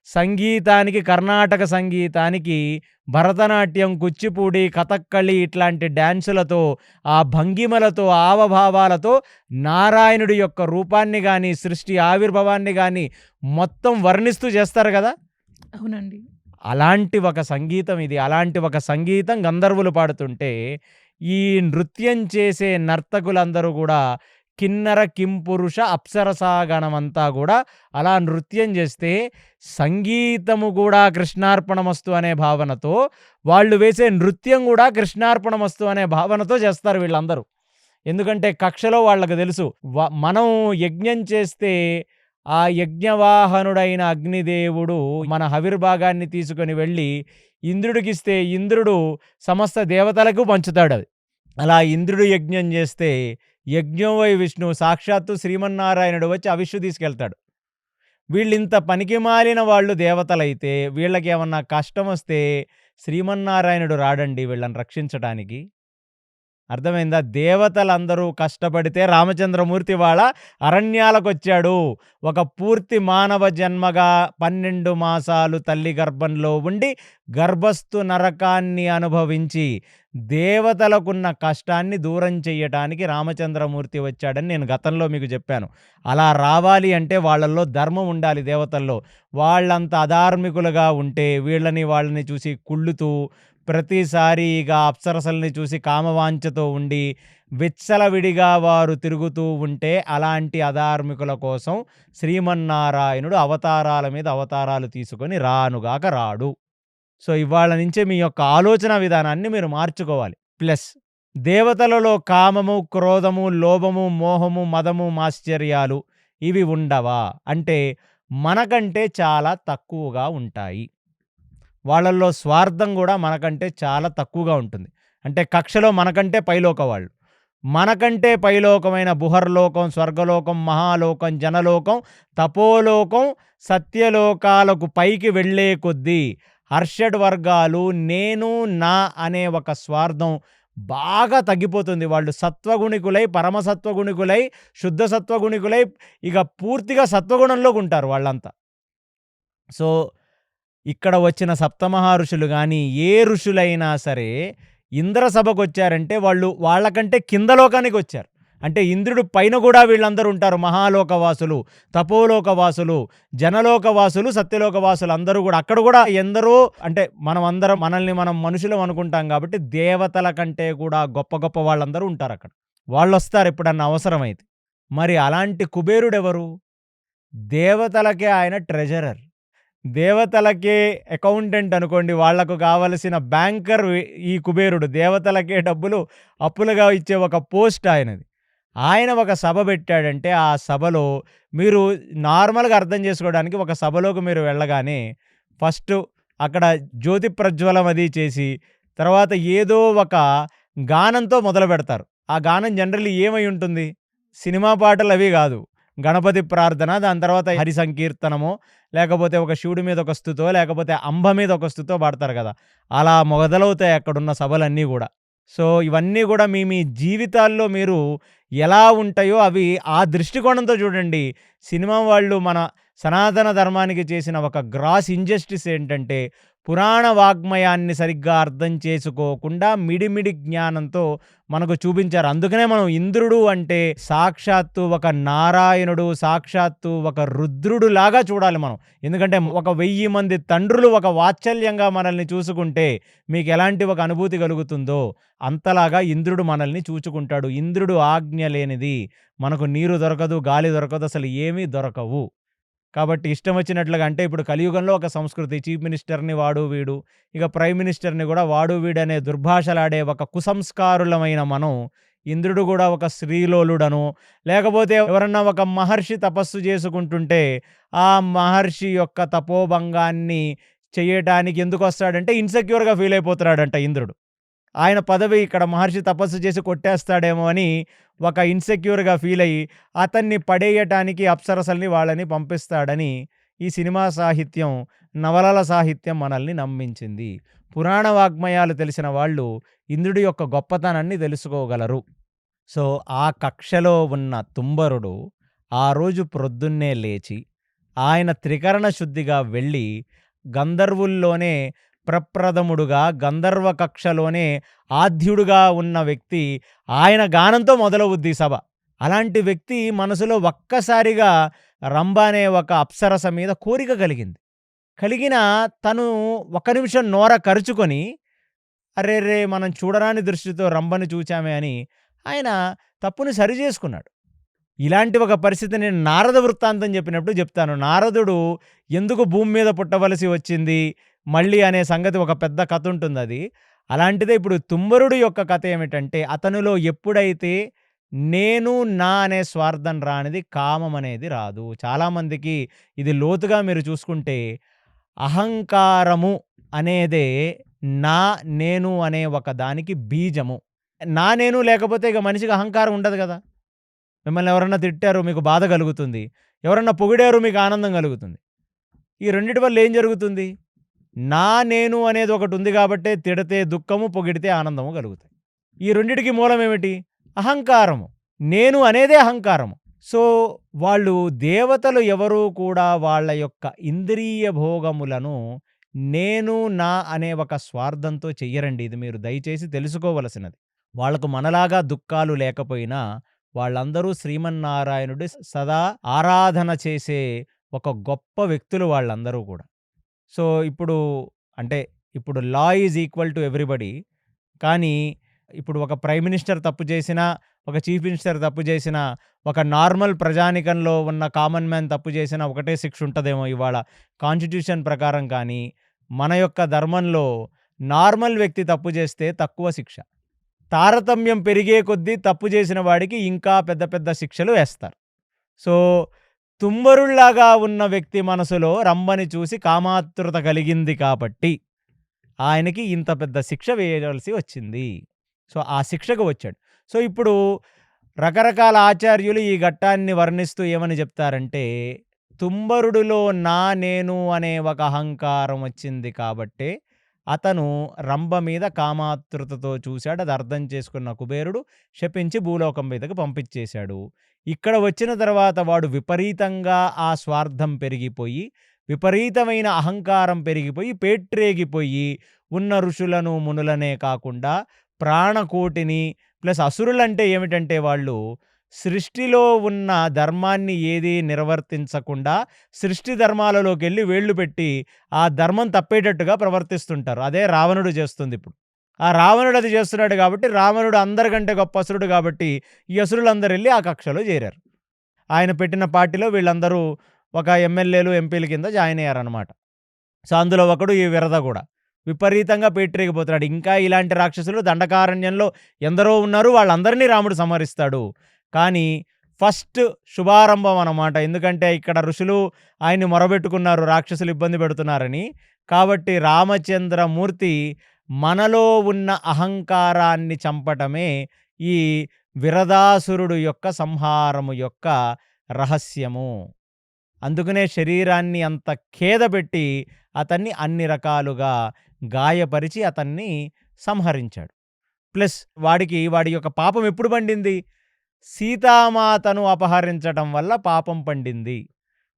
సంగీతానికి, కర్ణాటక సంగీతానికి భరతనాట్యం, కూచిపూడి, కథక్కళి ఇట్లాంటి డాన్సులతో, ఆ భంగిమలతో, హావభావాలతో నారాయణుడి యొక్క రూపాన్ని గానీ, సృష్టి ఆవిర్భావాన్ని గానీ మొత్తం వర్ణిస్తూ చేస్తారు గదా! అవునండి. అలాంటి ఒక సంగీతం ఇది. అలాంటి ఒక సంగీతం గంధర్వులు పాడుతుంటే, ఈ నృత్యం చేసే నర్తకులందరూ గూడా కిన్నర, కింపురుష, అప్సరసాగణమంతా గూడా అలా నృత్యం జేస్తే, సంగీతము గూడా కృష్ణార్పణమస్తు అనే భావనతో, వాళ్ళు వేసే నృత్యం గూడా కృష్ణార్పణమస్తు అనే భావనతో చేస్తారు వీళ్ళందరూ. ఎందుకంటే కక్షలో వాళ్ళకి తెలుసు. మనం యజ్ఞం చేస్తే ఆ యజ్ఞవాహనుడైన అగ్నిదేవుడు మన హవిర్భాగాన్ని తీసుకొని వెళ్ళి ఇంద్రుడికిస్తే ఇంద్రుడు సమస్త దేవతలకు పంచుతాడది. అలా ఇంద్రుడు యజ్ఞం చేస్తే యజ్ఞం వై విష్ణువు సాక్షాత్తు శ్రీమన్నారాయణుడు వచ్చి ఆ విష్ణు తీసుకెళ్తాడు. వీళ్ళింత పనికిమాలిన వాళ్ళు దేవతలైతే వీళ్ళకేమన్నా కష్టమొస్తే శ్రీమన్నారాయణుడు రాడండి వీళ్ళని రక్షించటానికి. అర్థమైందా? దేవతలందరూ కష్టపడితే రామచంద్రమూర్తి వాళ్ళ అరణ్యాలకొచ్చాడు. ఒక పూర్తి మానవ జన్మగా 12 మాసాలు తల్లి గర్భంలో ఉండి, గర్భస్థు నరకాన్ని అనుభవించి, దేవతలకున్న కష్టాన్ని దూరం చెయ్యటానికి రామచంద్రమూర్తి వచ్చాడని నేను గతంలో మీకు చెప్పాను. అలా రావాలి అంటే వాళ్ళల్లో ధర్మం ఉండాలి దేవతల్లో. వాళ్ళంత అధార్మికులుగా ఉంటే వాళ్ళని చూసి కుళ్ళుతూ ప్రతిసారి ఇక అప్సరసల్ని చూసి కామవాంఛతో ఉండి విచ్చలవిడిగా వారు తిరుగుతూ ఉంటే అలాంటి అధార్మికుల కోసం శ్రీమన్నారాయణుడు అవతారాల మీద అవతారాలు తీసుకొని రానుగాక రాడు. సో ఇవాళ నుంచే మీ యొక్క ఆలోచన విధానాన్ని మీరు మార్చుకోవాలి. ప్లస్ దేవతలలో కామము, క్రోధము, లోభము, మోహము, మదము, మాశ్చర్యాలు ఇవి ఉండవా? అంటే మనకంటే చాలా తక్కువగా ఉంటాయి. వాళ్ళల్లో స్వార్థం గూడా మనకంటే చాలా తక్కువగా ఉంటుంది. అంటే కక్షలో మనకంటే పైలోక వాళ్ళు. మనకంటే పైలోకమైన బుహర్లోకం, స్వర్గలోకం, మహాలోకం, జనలోకం, తపోలోకం, సత్యలోకాలకు పైకి వెళ్ళే కొద్దీ హర్షడ్ వర్గాలు నేను, నా అనే ఒక స్వార్థం బాగా తగ్గిపోతుంది. వాళ్ళు సత్వగుణికులై, పరమసత్వగుణికులై, శుద్ధ సత్వగుణికులై ఇక పూర్తిగా సత్వగుణంలోకి ఉంటారు వాళ్ళంతా. సో ఇక్కడ వచ్చిన సప్తమహర్షులు గాని, ఏ ఋషులైనా సరే ఇంద్ర సభకొచ్చారంటే వాళ్ళు వాళ్ళకంటే కింద లోకానికొచ్చారు. అంటే ఇంద్రుడు పైన గూడా వీళ్ళందరూ ఉంటారు. మహాలోకవాసులు, తపోలోకవాసులు, జనలోకవాసులు, సత్యలోకవాసులు అందరూ గూడా. అక్కడ గూడా ఎందరో అంటే మనమందరం మనల్ని మనం మనుషులం అనుకుంటాం గాబట్టి, దేవతల కంటే కూడా గొప్ప గొప్ప వాళ్ళందరూ ఉంటారక్కడ. వాళ్ళొస్తారు ఎప్పుడన్నా అవసరమైతే. మరి అలాంటి కుబేరుడెవరు? దేవతలకే ఆయన ట్రెజరర్. దేవతలకే అకౌంటెంట్ అనుకోండి. వాళ్లకు కావలసిన బ్యాంకర్ ఈ కుబేరుడు. దేవతలకే డబ్బులు అప్పులుగా ఇచ్చే ఒక పోస్ట్ ఆయనది. ఆయన ఒక సభ పెట్టాడంటే ఆ సభలో మీరు నార్మల్‌గా అర్థం చేసుకోవడానికి ఒక సభలోకి మీరు వెళ్ళగానే ఫస్టు అక్కడ జ్యోతి ప్రజ్వలం అది చేసి, తర్వాత ఏదో ఒక గానంతో మొదలుపెడతారు. ఆ గానం జనరల్లీ ఏమై ఉంటుంది? సినిమా పాటలవి గాదు. గణపతి ప్రార్థన, దాని తర్వాత హరి సంకీర్తనమో, లేకపోతే ఒక శివుడి మీద ఒక స్తుతో, లేకపోతే అంబ మీద ఒక స్తుతో పాడతారు గదా! అలా మొదలవుతాయి అక్కడున్న సభలన్నీ గూడా. సో, ఇవన్నీ గూడా మీ మీ జీవితాల్లో మీరు ఎలా ఉంటాయో అవి ఆ దృష్టికోణంతో చూడండి. సినిమా వాళ్ళు మన సనాతన ధర్మానికి చేసిన ఒక గ్రాస్ ఇంజస్టిస్ ఏంటంటే, పురాణ వాగ్మయాన్ని సరిగ్గా అర్థం చేసుకోకుండా మిడిమిడి జ్ఞానంతో మనకు చూపించారు. అందుకనే మనం ఇంద్రుడు అంటే సాక్షాత్తు ఒక నారాయణుడు, సాక్షాత్తు ఒక రుద్రుడులాగా చూడాలి మనం. ఎందుకంటే ఒక 1000 మంది తండ్రులు ఒక వాత్సల్యంగా మనల్ని చూసుకుంటే మీకెలాంటి ఒక అనుభూతి కలుగుతుందో అంతలాగా ఇంద్రుడు మనల్ని చూచుకుంటాడు. ఇంద్రుడు ఆజ్ఞ లేనిది మనకు నీరు దొరకదు, గాలి దొరకదు, అసలు ఏమీ దొరకవు. కాబట్టి ఇష్టం వచ్చినట్లుగా అంటే ఇప్పుడు కలియుగంలో ఒక సంస్కృతి చీఫ్ మినిస్టర్‌ని వాడు వీడు, ఇక ప్రైమ్ మినిస్టర్‌ని గూడా వాడు వీడనే దుర్భాషలాడే ఒక కుసంస్కారులమైన మనం, ఇంద్రుడు గూడా ఒక శ్రీలోలుడనో, లేకపోతే ఎవరన్నా ఒక మహర్షి తపస్సు చేసుకుంటుంటే, ఆ మహర్షి యొక్క తపోభంగాన్ని చెయ్యటానికి ఎందుకొస్తాడంటే ఇన్‌సెక్యూర్‌గా ఫీల్ అయిపోతున్నాడంట ఇంద్రుడు. ఆయన పదవి ఇక్కడ మహర్షి తపస్సు చేసి కొట్టేస్తాడేమో అని ఒక ఇన్‌సెక్యూర్‌గా ఫీల్ అయ్యి, అతన్ని పడేయటానికి అప్సరసల్ని వాళ్ళని పంపిస్తాడని ఈ సినిమా సాహిత్యం, నవలల సాహిత్యం మనల్ని నమ్మించింది. పురాణ వాగ్మయాలు తెలిసిన వాళ్ళు ఇంద్రుడి యొక్క గొప్పతనాన్ని తెలుసుకోగలరు. సో, ఆ కక్షలో ఉన్న తుంబరుడు ఆ రోజు ప్రొద్దున్నే లేచి, ఆయన త్రికరణ శుద్ధిగా వెళ్ళి, గంధర్వుల్లోనే ప్రప్రథముడుగా, గంధర్వ కక్షలోనే ఆద్యుడుగా ఉన్న వ్యక్తి, ఆయన గానంతో మొదలవుద్ది సభ. అలాంటి వ్యక్తి మనసులో ఒక్కసారిగా రంభ అనే ఒక అప్సరస మీద కోరిక కలిగింది. కలిగిన తను ఒక్క నిమిషం నోర కరుచుకొని, అరెరే! మనం చూడరాని దృష్టితో రంభని చూచామే అని ఆయన తప్పుని సరిజేసుకున్నాడు. ఇలాంటి ఒక పరిస్థితి నేను నారద వృత్తాంతం చెప్పినప్పుడు చెప్తాను. నారదుడు ఎందుకు భూమి మీద పుట్టవలసి వచ్చింది మళ్ళీ అనే సంగతి ఒక పెద్ద కథుంటుందది. అలాంటిదే ఇప్పుడు తుంబరుడు యొక్క కథ ఏమిటంటే, అతనిలో ఎప్పుడైతే నేను, నా అనే స్వార్థం రానిది, కామం అనేది రాదు. చాలామందికి ఇది లోతుగా మీరు చూసుకుంటే, అహంకారము అనేదే నా, నేను అనే ఒక దానికి బీజము. నా, నేను లేకపోతే ఇక మనిషికి అహంకారం ఉండదు గదా! మిమ్మల్ని ఎవరన్నా తిట్టారు మీకు బాధ కలుగుతుంది. ఎవరన్నా పొగిడారు మీకు ఆనందం కలుగుతుంది. ఈ రెండిటి వల్ల ఏం జరుగుతుంది? నా, నేను అనేది ఒకటుంది గాబట్టే తిడితే దుఃఖము, పొగిడితే ఆనందము కలుగుతాయి. ఈ రెండిటికి మూలమేమిటి? అహంకారము. నేను అనేదే అహంకారము. సో, వాళ్ళు దేవతలు ఎవరూ కూడా వాళ్ళ యొక్క ఇంద్రియ భోగములను నేను, నా అనే ఒక స్వార్థంతో చెయ్యరండి. ఇది మీరు దయచేసి తెలుసుకోవలసినది. వాళ్ళకు మనలాగా దుఃఖాలు లేకపోయినా వాళ్ళందరూ శ్రీమన్నారాయణుడి సదా ఆరాధన చేసే ఒక గొప్ప వ్యక్తులు వాళ్ళందరూ కూడా. సో, ఇప్పుడు అంటే ఇప్పుడు law is equal to everybody. కానీ ఇప్పుడు ఒక ప్రైమ్ మినిస్టర్ తప్పు చేసినా, ఒక చీఫ్ మినిస్టర్ తప్పు చేసినా, ఒక నార్మల్ ప్రజానీకంలో ఉన్న కామన్ మ్యాన్ తప్పు చేసినా ఒకటే శిక్ష ఉంటదేమో ఇవాళ కాన్స్టిట్యూషన్ ప్రకారం. కానీ మన యొక్క ధర్మంలో నార్మల్ వ్యక్తి తప్పు చేస్తే తక్కువ శిక్ష. తారతమ్యం పెరిగే కొద్దీ తప్పు చేసిన వాడికి ఇంకా పెద్ద పెద్ద శిక్షలు వేస్తారు. సో, తుంబరుల్లాగా ఉన్న వ్యక్తి మనసులో రంభని చూసి కామాతురత కలిగింది కాబట్టి ఆయనకి ఇంత పెద్ద శిక్ష వేయవలసి వచ్చింది. సో, ఆ శిక్షకు వచ్చాడు. సో, ఇప్పుడు రకరకాల ఆచార్యులు ఈ ఘట్టాన్ని వర్ణిస్తూ ఏమని చెప్తారంటే, తుంబరుడిలో నా, నేను అనే ఒక అహంకారం వచ్చింది కాబట్టే అతను రంభ మీద కామాతృతతో చూశాడు. అది అర్థం చేసుకున్న కుబేరుడు శపించి భూలోకం మీదకి పంపించేశాడు. ఇక్కడ వచ్చిన తర్వాత వాడు విపరీతంగా ఆ స్వార్థం పెరిగిపోయి, విపరీతమైన అహంకారం పెరిగిపోయి, పేట్రేగిపోయి ఉన్న ఋషులను, మునులనే కాకుండా ప్రాణకోటిని ప్లస్ అసురులంటే ఏమిటంటే వాళ్ళు సృష్టిలో ఉన్న ధర్మాన్ని ఏదీ నిర్వర్తించకుండా సృష్టి ధర్మాలలోకెళ్ళి వేళ్ళు పెట్టి ఆ ధర్మం తప్పేటట్టుగా ప్రవర్తిస్తుంటారు. అదే రావణుడు చేస్తుందిప్పుడు. ఆ రావణుడు అది చేస్తున్నాడు కాబట్టి రావణుడు అందరికంటే గొప్ప అసురుడు కాబట్టి ఈ అసురులందరూ ఎళ్లి ఆ కక్షలో చేరారు. ఆయన పెట్టిన పార్టీలో వీళ్ళందరూ ఒక ఎమ్మెల్యేలు, ఎంపీల కింద జాయిన్ అయ్యారనమాట. సో, అందులో ఒకడు ఈ విరద గూడా. విపరీతంగా పేటరేగిపోతున్నాడు. ఇంకా ఇలాంటి రాక్షసులు దండకారణ్యంలో ఎందరో ఉన్నారు. వాళ్ళందరినీ రాముడు సంహరిస్తాడు. కానీ ఫస్ట్ శుభారంభం అనమాట. ఎందుకంటే ఇక్కడ ఋషులు ఆయన్ని మొరబెట్టుకున్నారు రాక్షసులు ఇబ్బంది పెడుతున్నారని. కాబట్టి రామచంద్రమూర్తి మనలో ఉన్న అహంకారాన్ని చంపటమే ఈ విరదాసురుడు యొక్క సంహారము యొక్క రహస్యము. అందుకనే శరీరాన్ని అంత ఖేదబెట్టి అతన్ని అన్ని రకాలుగా గాయపరిచి అతన్ని సంహరించాడు. ప్లస్ వాడి యొక్క పాపం ఎప్పుడు పండింది? సీతామాతను అపహరించటం వల్ల పాపం పండింది.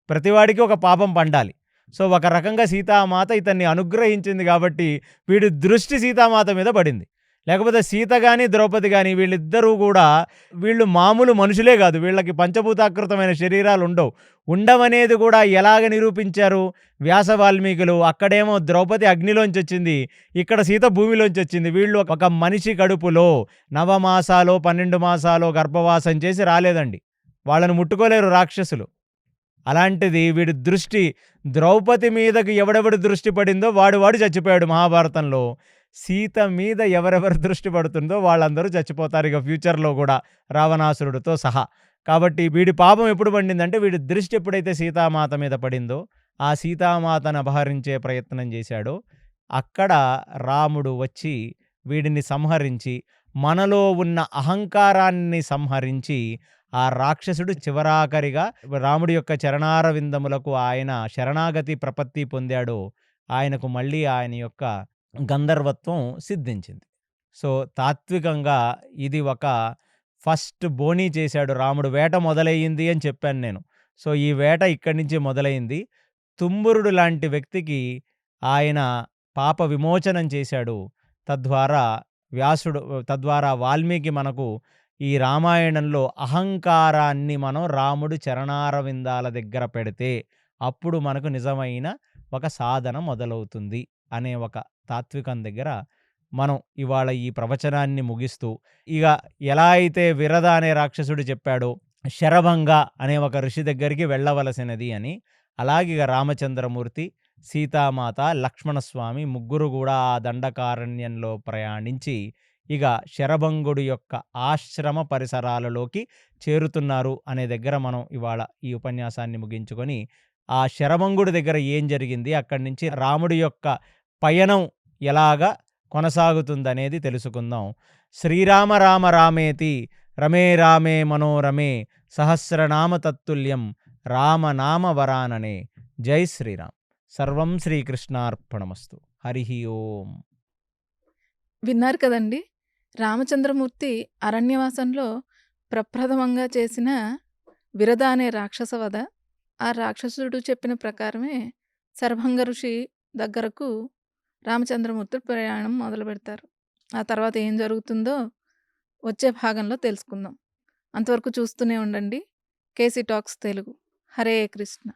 ప్రతివాడికి ఒక పాపం పండాలి. సో, ఒక రకంగా సీతామాత ఇతన్ని అనుగ్రహించింది కాబట్టి వీడి దృష్టి సీతామాత మీద పడింది. లేకపోతే సీత గాని, ద్రౌపది గాని వీళ్ళిద్దరూ గూడా వీళ్ళు మామూలు మనుషులే గాదు. వీళ్ళకి పంచభూతాకృతమైన శరీరాలుండవు. ఉండవనేది గూడా ఎలాగ నిరూపించారు వ్యాస వాల్మీకులు? అక్కడేమో ద్రౌపది అగ్నిలోంచొచ్చింది. ఇక్కడ సీత భూమిలోంచొచ్చింది. వీళ్ళు ఒక మనిషి కడుపులో 9 మాసాలో, 12 మాసాలో గర్భవాసం చేసి రాలేదండి. వాళ్ళని ముట్టుకోలేరు రాక్షసులు. అలాంటిది వీడి దృష్టి ద్రౌపది మీదకి ఎవడెవడి దృష్టి పడిందో వాడు చచ్చిపోయాడు మహాభారతంలో. సీత మీద ఎవరెవరి దృష్టి పడుతుందో వాళ్ళందరూ చచ్చిపోతారు ఇక ఫ్యూచర్‌లో గూడా రావణాసురుడితో సహా. కాబట్టి వీడి పాపం ఎప్పుడు పండిందంటే వీడి దృష్టి ఎప్పుడైతే సీతామాత మీద పడిందో, ఆ సీతామాతను అపహరించే ప్రయత్నం చేశాడో, అక్కడ రాముడు వచ్చి వీడిని సంహరించి, మనలో ఉన్న అహంకారాన్ని సంహరించి, ఆ రాక్షసుడు చివరాఖరిగా రాముడి యొక్క చరణారవిందములకు ఆయన శరణాగతి ప్రపత్తి పొందాడో, ఆయనకు మళ్ళీ ఆయన యొక్క గంధర్వత్వం సిద్ధించింది. సో, తాత్వికంగా ఇది ఒక ఫస్ట్ బోణీ చేశాడు రాముడు. వేట మొదలయ్యింది అని చెప్పాను నేను. సో, ఈ వేట ఇక్కడి నుంచి మొదలైంది. తుంబురుడు లాంటి వ్యక్తికి ఆయన పాప విమోచనం చేశాడు. తద్వారా తద్వారా వాల్మీకి మనకు ఈ రామాయణంలో అహంకారాన్ని మనం రాముడు చరణారవిందాల దగ్గర పెడితే అప్పుడు మనకు నిజమైన ఒక సాధన మొదలవుతుంది అనే ఒక తాత్వికం దగ్గర మనం ఇవాళ ఈ ప్రవచనాన్ని ముగిస్తూ, ఇక ఎలా అయితే విరద అనే రాక్షసుడు చెప్పాడో శరభంగ అనే ఒక ఋషి దగ్గరికి వెళ్ళవలసినది అని, అలాగే ఇక రామచంద్రమూర్తి, సీతామాత, లక్ష్మణస్వామి ముగ్గురు కూడా ఆ దండకారణ్యంలో ప్రయాణించి ఇక శరభంగుడి యొక్క ఆశ్రమ పరిసరాలలోకి చేరుతున్నారు అనే దగ్గర మనం ఇవాళ ఈ ఉపన్యాసాన్ని ముగించుకొని, ఆ శరభంగుడి దగ్గర ఏం జరిగింది, అక్కడి నుంచి రాముడి యొక్క పయనం ఎలాగా కొనసాగుతుందనేది తెలుసుకుందాం. శ్రీరామ రామ రామేతి రమే రామే మనోరమే సహస్రనామ తత్తుల్యం రామనామ వరాననే. జై శ్రీరామ్. సర్వం శ్రీకృష్ణార్పణమస్తు. హరి ఓం. విన్నారు కదండి! రామచంద్రమూర్తి అరణ్యవాసంలో ప్రప్రథమంగా చేసిన విరద అనే రాక్షస వధ. ఆ రాక్షసుడు చెప్పిన ప్రకారమే శరభంగ ఋషి దగ్గరకు రామచంద్రమూర్తి ప్రయాణం మొదలుపెడతారు. ఆ తర్వాత ఏం జరుగుతుందో వచ్చే భాగంలో తెలుసుకుందాం. అంతవరకు చూస్తూనే ఉండండి కేసీ టాక్స్ తెలుగు. హరే కృష్ణ.